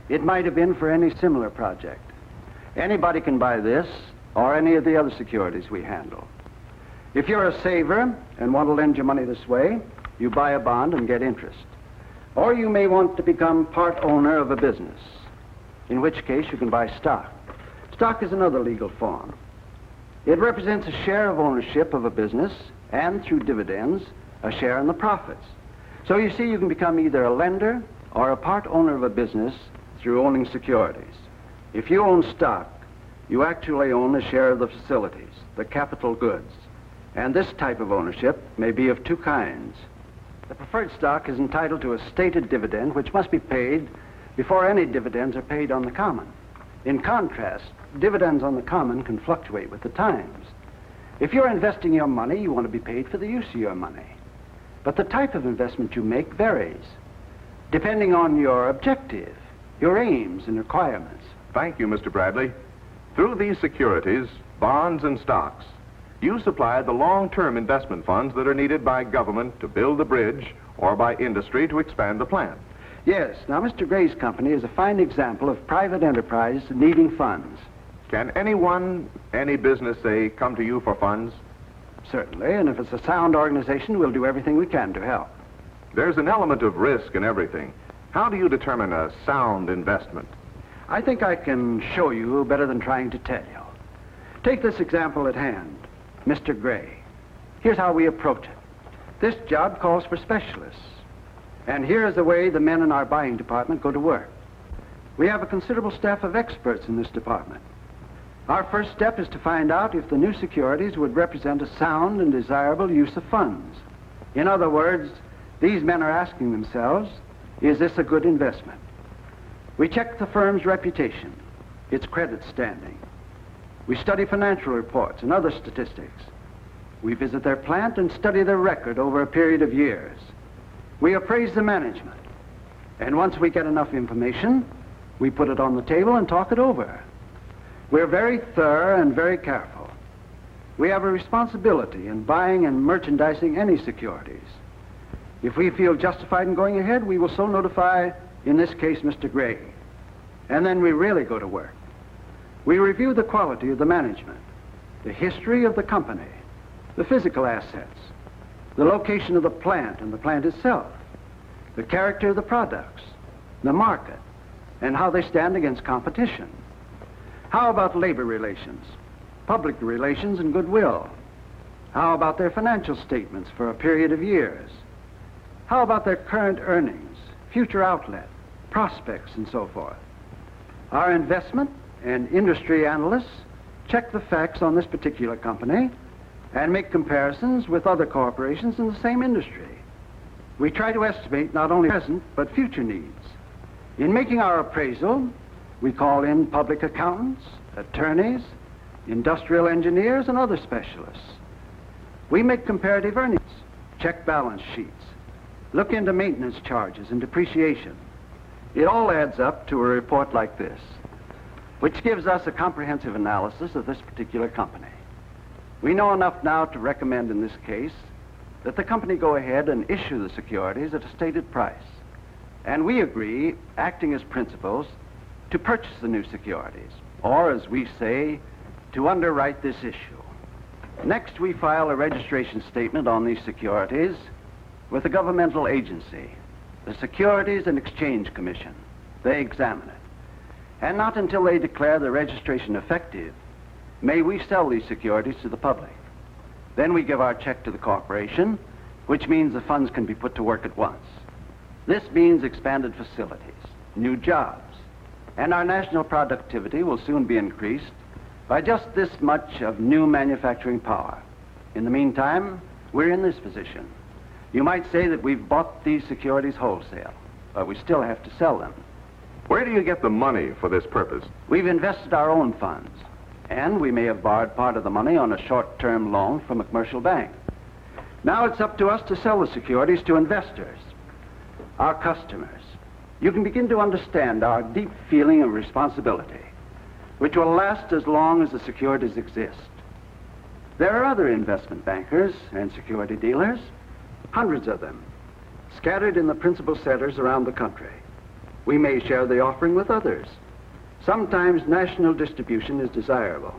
It might have been for any similar project. Anybody can buy this or any of the other securities we handle. If you're a saver and want to lend your money this way, you buy a bond and get interest. Or you may want to become part owner of a business, in which case you can buy stock. Stock is another legal form. It represents a share of ownership of a business and, through dividends, a share in the profits. So you see, you can become either a lender or a part owner of a business through owning securities. If you own stock, you actually own a share of the facilities, the capital goods. And this type of ownership may be of two kinds. The preferred stock is entitled to a stated dividend, which must be paid before any dividends are paid on the common. In contrast, dividends on the common can fluctuate with the times. If you're investing your money, you want to be paid for the use of your money. But the type of investment you make varies, depending on your objective, your aims and requirements. Thank you, Mr. Bradley. Through these securities, bonds and stocks, you supply the long-term investment funds that are needed by government to build the bridge or by industry to expand the plant. Yes. Now, Mr. Gray's company is a fine example of private enterprise needing funds. Can anyone, any business, say, come to you for funds? Certainly, and if it's a sound organization, we'll do everything we can to help. There's an element of risk in everything. How do you determine a sound investment? I think I can show you better than trying to tell you. Take this example at hand, Mr. Gray. Here's how we approach it. This job calls for specialists. And here's the way the men in our buying department go to work. We have a considerable staff of experts in this department. Our first step is to find out if the new securities would represent a sound and desirable use of funds. In other words, these men are asking themselves, is this a good investment? We check the firm's reputation, its credit standing. We study financial reports and other statistics. We visit their plant and study their record over a period of years. We appraise the management. And once we get enough information, we put it on the table and talk it over. We're very thorough and very careful. We have a responsibility in buying and merchandising any securities. If we feel justified in going ahead, we will so notify, in this case, Mr. Gray. And then we really go to work. We review the quality of the management, the history of the company, the physical assets, the location of the plant and the plant itself, the character of the products, the market, and how they stand against competition. How about labor relations, public relations, and goodwill? How about their financial statements for a period of years? How about their current earnings, future outlet, prospects, and so forth? Our investment and industry analysts check the facts on this particular company and make comparisons with other corporations in the same industry. We try to estimate not only present but future needs. In making our appraisal, we call in public accountants, attorneys, industrial engineers, and other specialists. We make comparative earnings, check balance sheets, look into maintenance charges and depreciation. It all adds up to a report like this, which gives us a comprehensive analysis of this particular company. We know enough now to recommend in this case that the company go ahead and issue the securities at a stated price. And we agree, acting as principals, to purchase the new securities, or as we say, to underwrite this issue. Next, we file a registration statement on these securities with a governmental agency, the Securities and Exchange Commission. They examine it. And not until they declare the registration effective may we sell these securities to the public. Then we give our check to the corporation, which means the funds can be put to work at once. This means expanded facilities, new jobs, and our national productivity will soon be increased by just this much of new manufacturing power. In the meantime, we're in this position. You might say that we've bought these securities wholesale, but we still have to sell them. Where do you get the money for this purpose? We've invested our own funds, and we may have borrowed part of the money on a short-term loan from a commercial bank. Now it's up to us to sell the securities to investors, our customers. You can begin to understand our deep feeling of responsibility, which will last as long as the securities exist. There are other investment bankers and security dealers, hundreds of them, scattered in the principal centers around the country. We may share the offering with others. Sometimes national distribution is desirable.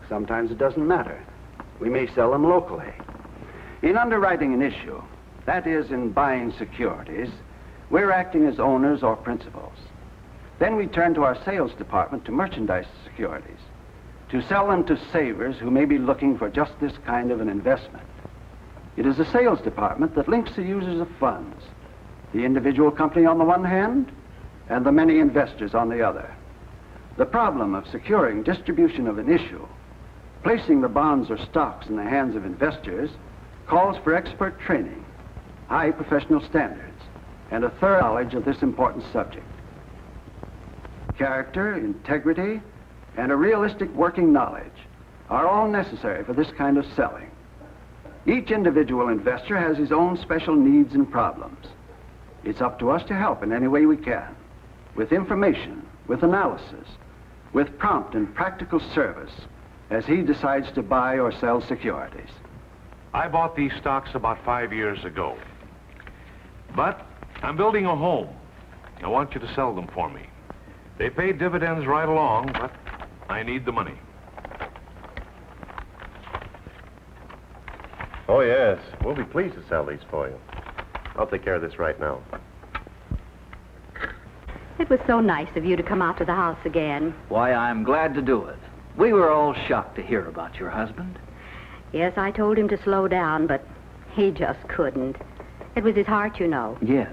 Sometimes it doesn't matter. We may sell them locally. In underwriting an issue, that is, in buying securities, we're acting as owners or principals. Then we turn to our sales department to merchandise the securities, to sell them to savers who may be looking for just this kind of an investment. It is the sales department that links the users of funds, the individual company on the one hand, and the many investors on the other. The problem of securing distribution of an issue, placing the bonds or stocks in the hands of investors, calls for expert training, high professional standards, and a thorough knowledge of this important subject. Character, integrity, and a realistic working knowledge are all necessary for this kind of selling. Each individual investor has his own special needs and problems. It's up to us to help in any way we can, with information, with analysis, with prompt and practical service, as he decides to buy or sell securities. I bought these stocks about 5 years ago. But I'm building a home. I want you to sell them for me. They pay dividends right along, but I need the money. Oh, yes. We'll be pleased to sell these for you. I'll take care of this right now. It was so nice of you to come out to the house again. Why, I'm glad to do it. We were all shocked to hear about your husband. Yes, I told him to slow down, but he just couldn't. It was his heart, you know. Yes.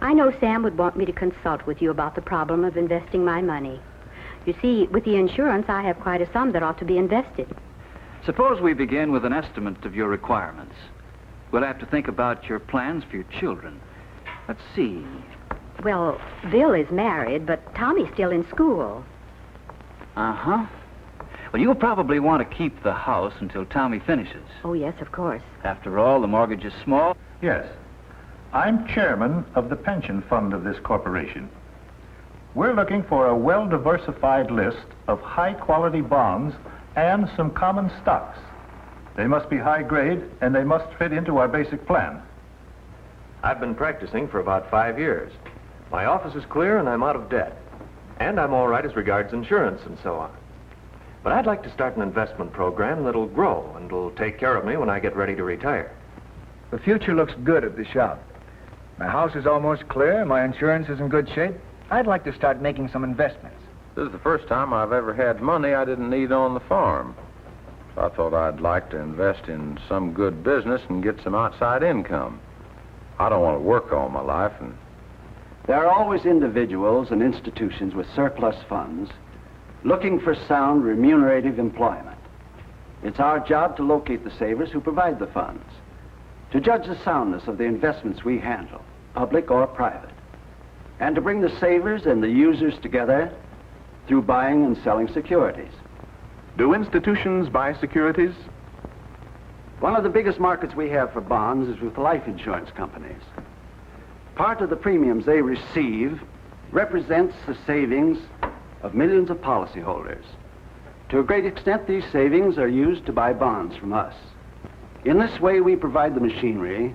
I know Sam would want me to consult with you about the problem of investing my money. You see, with the insurance, I have quite a sum that ought to be invested. Suppose we begin with an estimate of your requirements. We'll have to think about your plans for your children. Let's see. Well, Bill is married, but Tommy's still in school. Uh-huh. Well, you'll probably want to keep the house until Tommy finishes. Oh, yes, of course. After all, the mortgage is small. Yes. I'm chairman of the pension fund of this corporation. We're looking for a well-diversified list of high-quality bonds and some common stocks. They must be high grade, and they must fit into our basic plan. I've been practicing for about 5 years. My office is clear, and I'm out of debt. And I'm all right as regards insurance and so on. But I'd like to start an investment program that'll grow and will take care of me when I get ready to retire. The future looks good at the shop. My house is almost clear, my insurance is in good shape. I'd like to start making some investments. This is the first time I've ever had money I didn't need on the farm. So I thought I'd like to invest in some good business and get some outside income. I don't want to work all my life. And there are always individuals and institutions with surplus funds looking for sound, remunerative employment. It's our job to locate the savers who provide the funds, to judge the soundness of the investments we handle, public or private, and to bring the savers and the users together through buying and selling securities. Do institutions buy securities? One of the biggest markets we have for bonds is with life insurance companies. Part of the premiums they receive represents the savings of millions of policyholders. To a great extent, these savings are used to buy bonds from us. In this way, we provide the machinery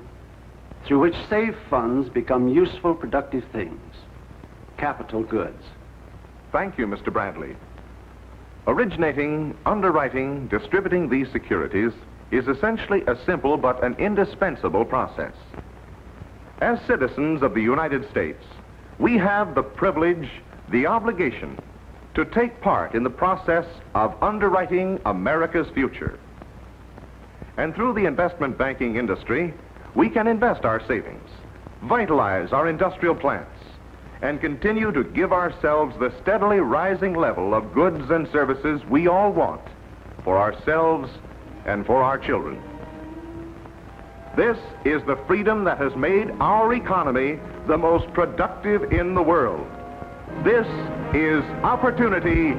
through which saved funds become useful, productive things, capital goods. Thank you, Mr. Bradley. Originating, underwriting, distributing these securities is essentially a simple but an indispensable process. As citizens of the United States, we have the privilege, the obligation to take part in the process of underwriting America's future. And through the investment banking industry, we can invest our savings, vitalize our industrial plants, and continue to give ourselves the steadily rising level of goods and services we all want for ourselves and for our children. This is the freedom that has made our economy the most productive in the world. This is opportunity.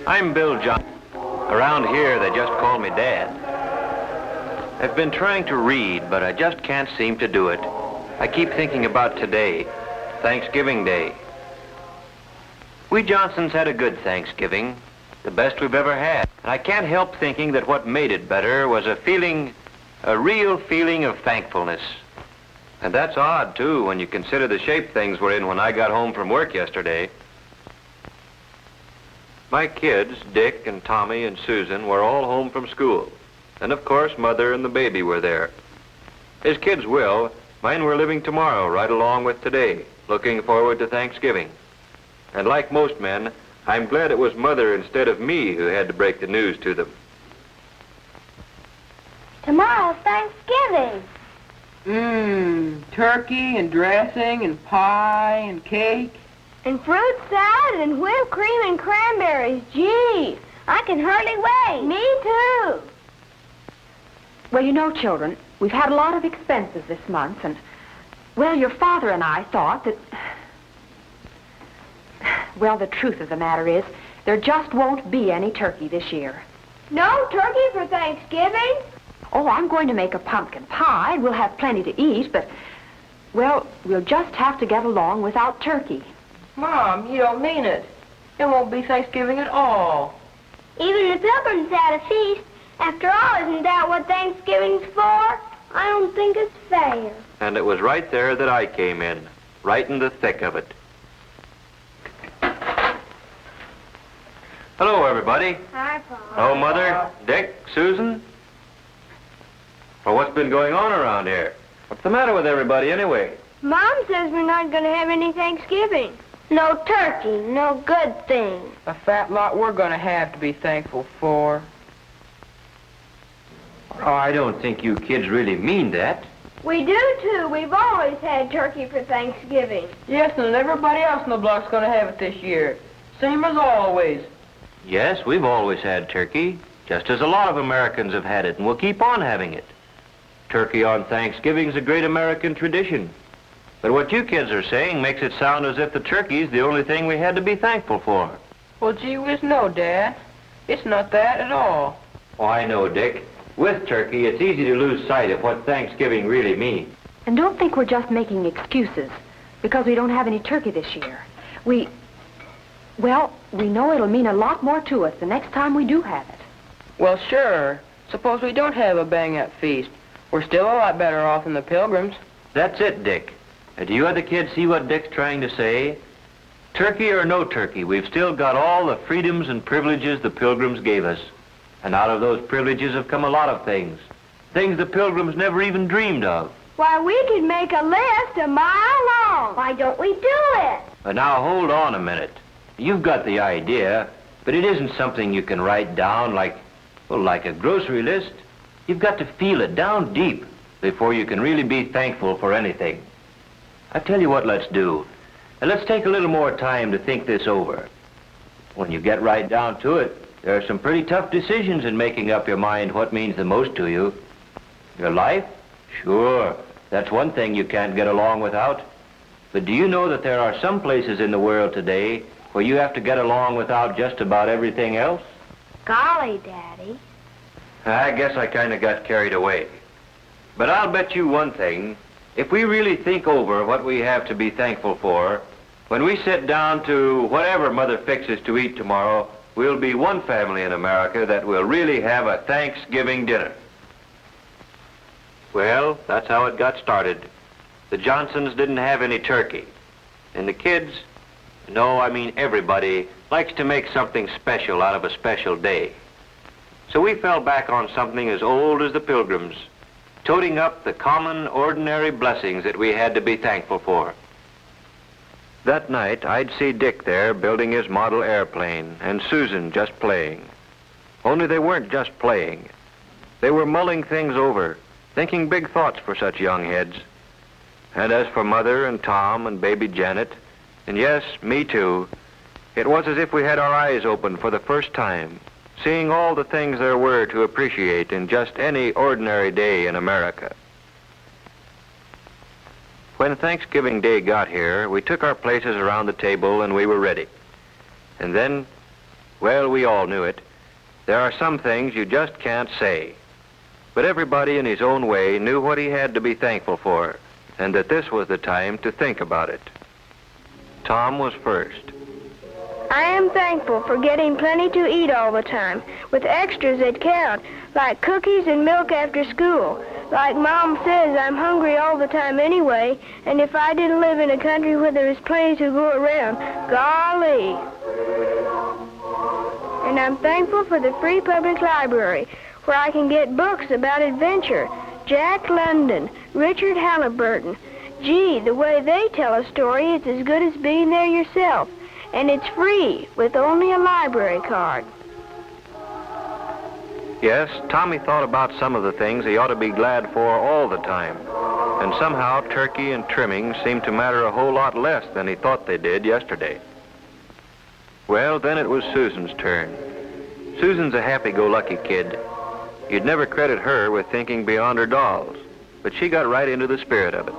I'm Bill Johnson. Around here, they just call me Dad. I've been trying to read, but I just can't seem to do it. I keep thinking about today, Thanksgiving Day. We Johnsons had a good Thanksgiving, the best we've ever had. And I can't help thinking that what made it better was a real feeling of thankfulness. And that's odd, too, when you consider the shape things were in when I got home from work yesterday. My kids, Dick and Tommy and Susan, were all home from school. And of course, Mother and the baby were there. As kids will, mine were living tomorrow right along with today, looking forward to Thanksgiving. And like most men, I'm glad it was Mother instead of me who had to break the news to them. Tomorrow's Thanksgiving. Turkey and dressing and pie and cake. And fruit salad and whipped cream and cranberries. Gee, I can hardly wait. Me too. Well, you know, children, we've had a lot of expenses this month, and, well, your father and I thought that... Well, the truth of the matter is, there just won't be any turkey this year. No turkey for Thanksgiving? Oh, I'm going to make a pumpkin pie, and we'll have plenty to eat, but, well, we'll just have to get along without turkey. Mom, you don't mean it. It won't be Thanksgiving at all. Even the Pilgrims had a feast. After all, isn't that what Thanksgiving's for? I don't think it's fair. And it was right there that I came in, right in the thick of it. Hello, everybody. Hi, Paul. Hello, Mother, Dick, Susan. Well, what's been going on around here? What's the matter with everybody, anyway? Mom says we're not going to have any Thanksgiving. No turkey, no good thing. A fat lot we're going to have to be thankful for. Oh, I don't think you kids really mean that. We do, too. We've always had turkey for Thanksgiving. Yes, and everybody else in the block's going to have it this year. Same as always. Yes, we've always had turkey, just as a lot of Americans have had it, and we'll keep on having it. Turkey on Thanksgiving's a great American tradition. But what you kids are saying makes it sound as if the turkey's the only thing we had to be thankful for. Well, gee whiz, no, Dad. It's not that at all. Oh, I know, Dick. With turkey, it's easy to lose sight of what Thanksgiving really means. And don't think we're just making excuses because we don't have any turkey this year. We know it'll mean a lot more to us the next time we do have it. Well, sure. Suppose we don't have a bang-up feast. We're still a lot better off than the Pilgrims. That's it, Dick. Do you other kids see what Dick's trying to say? Turkey or no turkey, we've still got all the freedoms and privileges the Pilgrims gave us. And out of those privileges have come a lot of things. Things the Pilgrims never even dreamed of. Why, we could make a list a mile long. Why don't we do it? But now, hold on a minute. You've got the idea, but it isn't something you can write down like a grocery list. You've got to feel it down deep before you can really be thankful for anything. I tell you what let's do. And let's take a little more time to think this over. When you get right down to it, there are some pretty tough decisions in making up your mind what means the most to you. Your life? Sure, that's one thing you can't get along without. But do you know that there are some places in the world today where you have to get along without just about everything else? Golly, Daddy. I guess I kind of got carried away. But I'll bet you one thing. if we really think over what we have to be thankful for, when we sit down to whatever Mother fixes to eat tomorrow, we'll be one family in America that will really have a Thanksgiving dinner. Well, that's how it got started. The Johnsons didn't have any turkey. And the kids, no, I mean everybody, likes to make something special out of a special day. So we fell back on something as old as the Pilgrims, toting up the common, ordinary blessings that we had to be thankful for. That night, I'd see Dick there building his model airplane, and Susan just playing. Only they weren't just playing. They were mulling things over, thinking big thoughts for such young heads. And as for Mother and Tom and baby Janet, and yes, me too, it was as if we had our eyes open for the first time, seeing all the things there were to appreciate in just any ordinary day in America. When Thanksgiving Day got here, we took our places around the table and we were ready. And then, well, we all knew it. There are some things you just can't say. But everybody in his own way knew what he had to be thankful for, and that this was the time to think about it. Tom was first. I am thankful for getting plenty to eat all the time, with extras that count, like cookies and milk after school. Like Mom says, I'm hungry all the time anyway, and if I didn't live in a country where there was plenty to go around, golly. And I'm thankful for the free public library, where I can get books about adventure. Jack London, Richard Halliburton. Gee, the way they tell a story, it's as good as being there yourself. And it's free, with only a library card. Yes, Tommy thought about some of the things he ought to be glad for all the time. And somehow turkey and trimmings seemed to matter a whole lot less than he thought they did yesterday. Well, then it was Susan's turn. Susan's a happy-go-lucky kid. You'd never credit her with thinking beyond her dolls, but she got right into the spirit of it.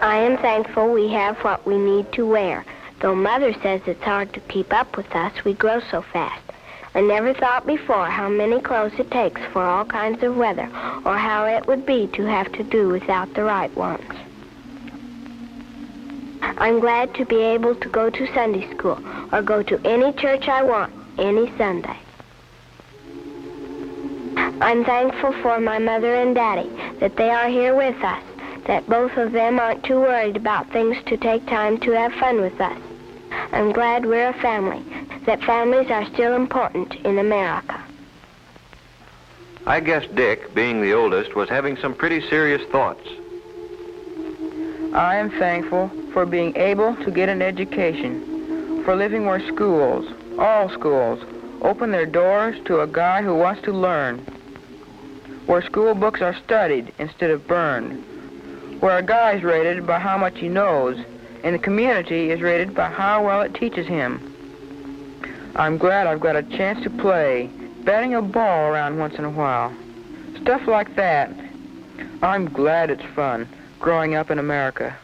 I am thankful we have what we need to wear. Though Mother says it's hard to keep up with us, we grow so fast. I never thought before how many clothes it takes for all kinds of weather, or how it would be to have to do without the right ones. I'm glad to be able to go to Sunday school, or go to any church I want, any Sunday. I'm thankful for my Mother and Daddy, that they are here with us, that both of them aren't too worried about things to take time to have fun with us. I'm glad we're a family, that families are still important in America. I guess Dick, being the oldest, was having some pretty serious thoughts. I am thankful for being able to get an education, for living where schools, all schools, open their doors to a guy who wants to learn, where school books are studied instead of burned, where a guy is rated by how much he knows, and the community is rated by how well it teaches him. I'm glad I've got a chance to play, batting a ball around once in a while. Stuff like that. I'm glad it's fun, growing up in America.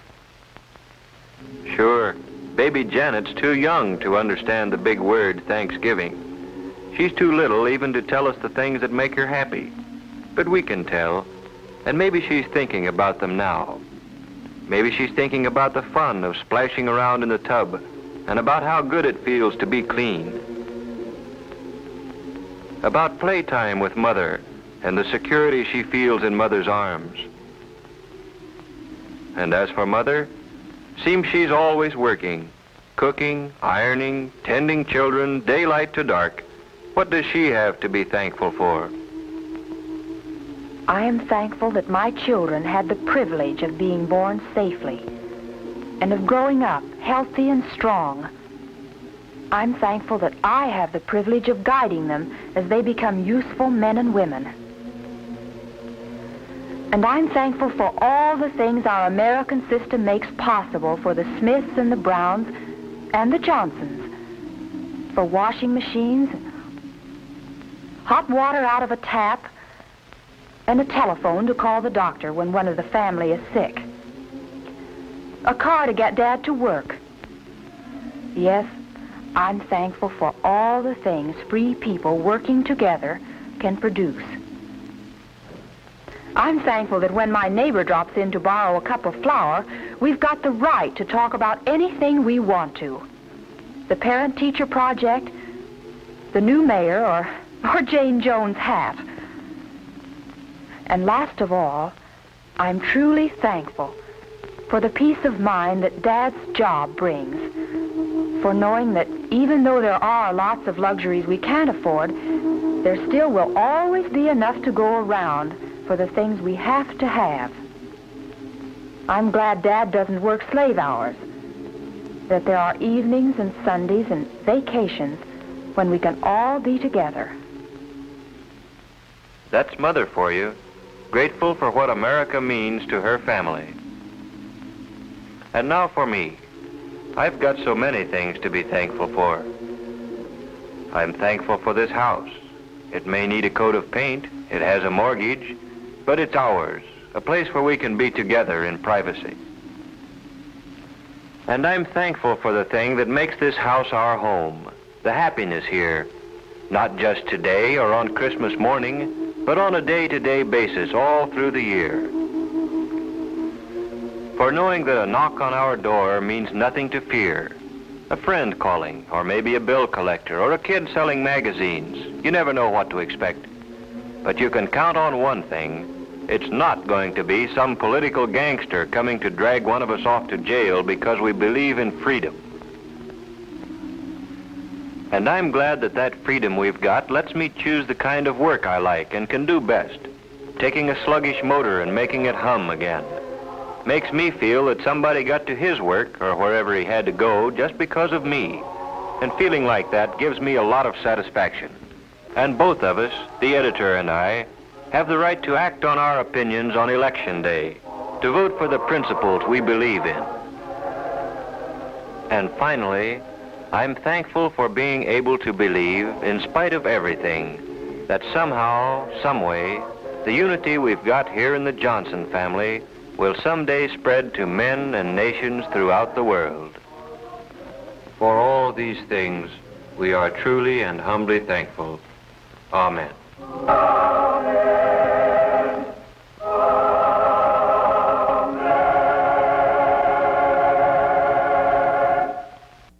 Sure, baby Janet's too young to understand the big word Thanksgiving. She's too little even to tell us the things that make her happy. But we can tell, and maybe she's thinking about them now. Maybe she's thinking about the fun of splashing around in the tub and about how good it feels to be clean. About playtime with Mother and the security she feels in Mother's arms. And as for Mother, seems she's always working, cooking, ironing, tending children, daylight to dark. What does she have to be thankful for? I am thankful that my children had the privilege of being born safely and of growing up healthy and strong. I'm thankful that I have the privilege of guiding them as they become useful men and women. And I'm thankful for all the things our American system makes possible for the Smiths and the Browns and the Johnsons, for washing machines, hot water out of a tap, and a telephone to call the doctor when one of the family is sick. A car to get Dad to work. Yes, I'm thankful for all the things free people working together can produce. I'm thankful that when my neighbor drops in to borrow a cup of flour, we've got the right to talk about anything we want to. The parent-teacher project, the new mayor, or Jane Jones' hat. And last of all, I'm truly thankful for the peace of mind that Dad's job brings, for knowing that even though there are lots of luxuries we can't afford, there still will always be enough to go around for the things we have to have. I'm glad Dad doesn't work slave hours, that there are evenings and Sundays and vacations when we can all be together. That's Mother for you, grateful for what America means to her family. And now for me. I've got so many things to be thankful for. I'm thankful for this house. It may need a coat of paint, it has a mortgage, but it's ours, a place where we can be together in privacy. And I'm thankful for the thing that makes this house our home, the happiness here, not just today or on Christmas morning, but on a day-to-day basis all through the year. For knowing that a knock on our door means nothing to fear, a friend calling, or maybe a bill collector, or a kid selling magazines. You never know what to expect. But you can count on one thing. It's not going to be some political gangster coming to drag one of us off to jail because we believe in freedom. And I'm glad that that freedom we've got lets me choose the kind of work I like and can do best. Taking a sluggish motor and making it hum again. Makes me feel that somebody got to his work or wherever he had to go just because of me. And feeling like that gives me a lot of satisfaction. And both of us, the editor and I, have the right to act on our opinions on Election Day, to vote for the principles we believe in. And finally, I'm thankful for being able to believe, in spite of everything, that somehow, someway, the unity we've got here in the Johnson family will someday spread to men and nations throughout the world. For all these things, we are truly and humbly thankful. Amen.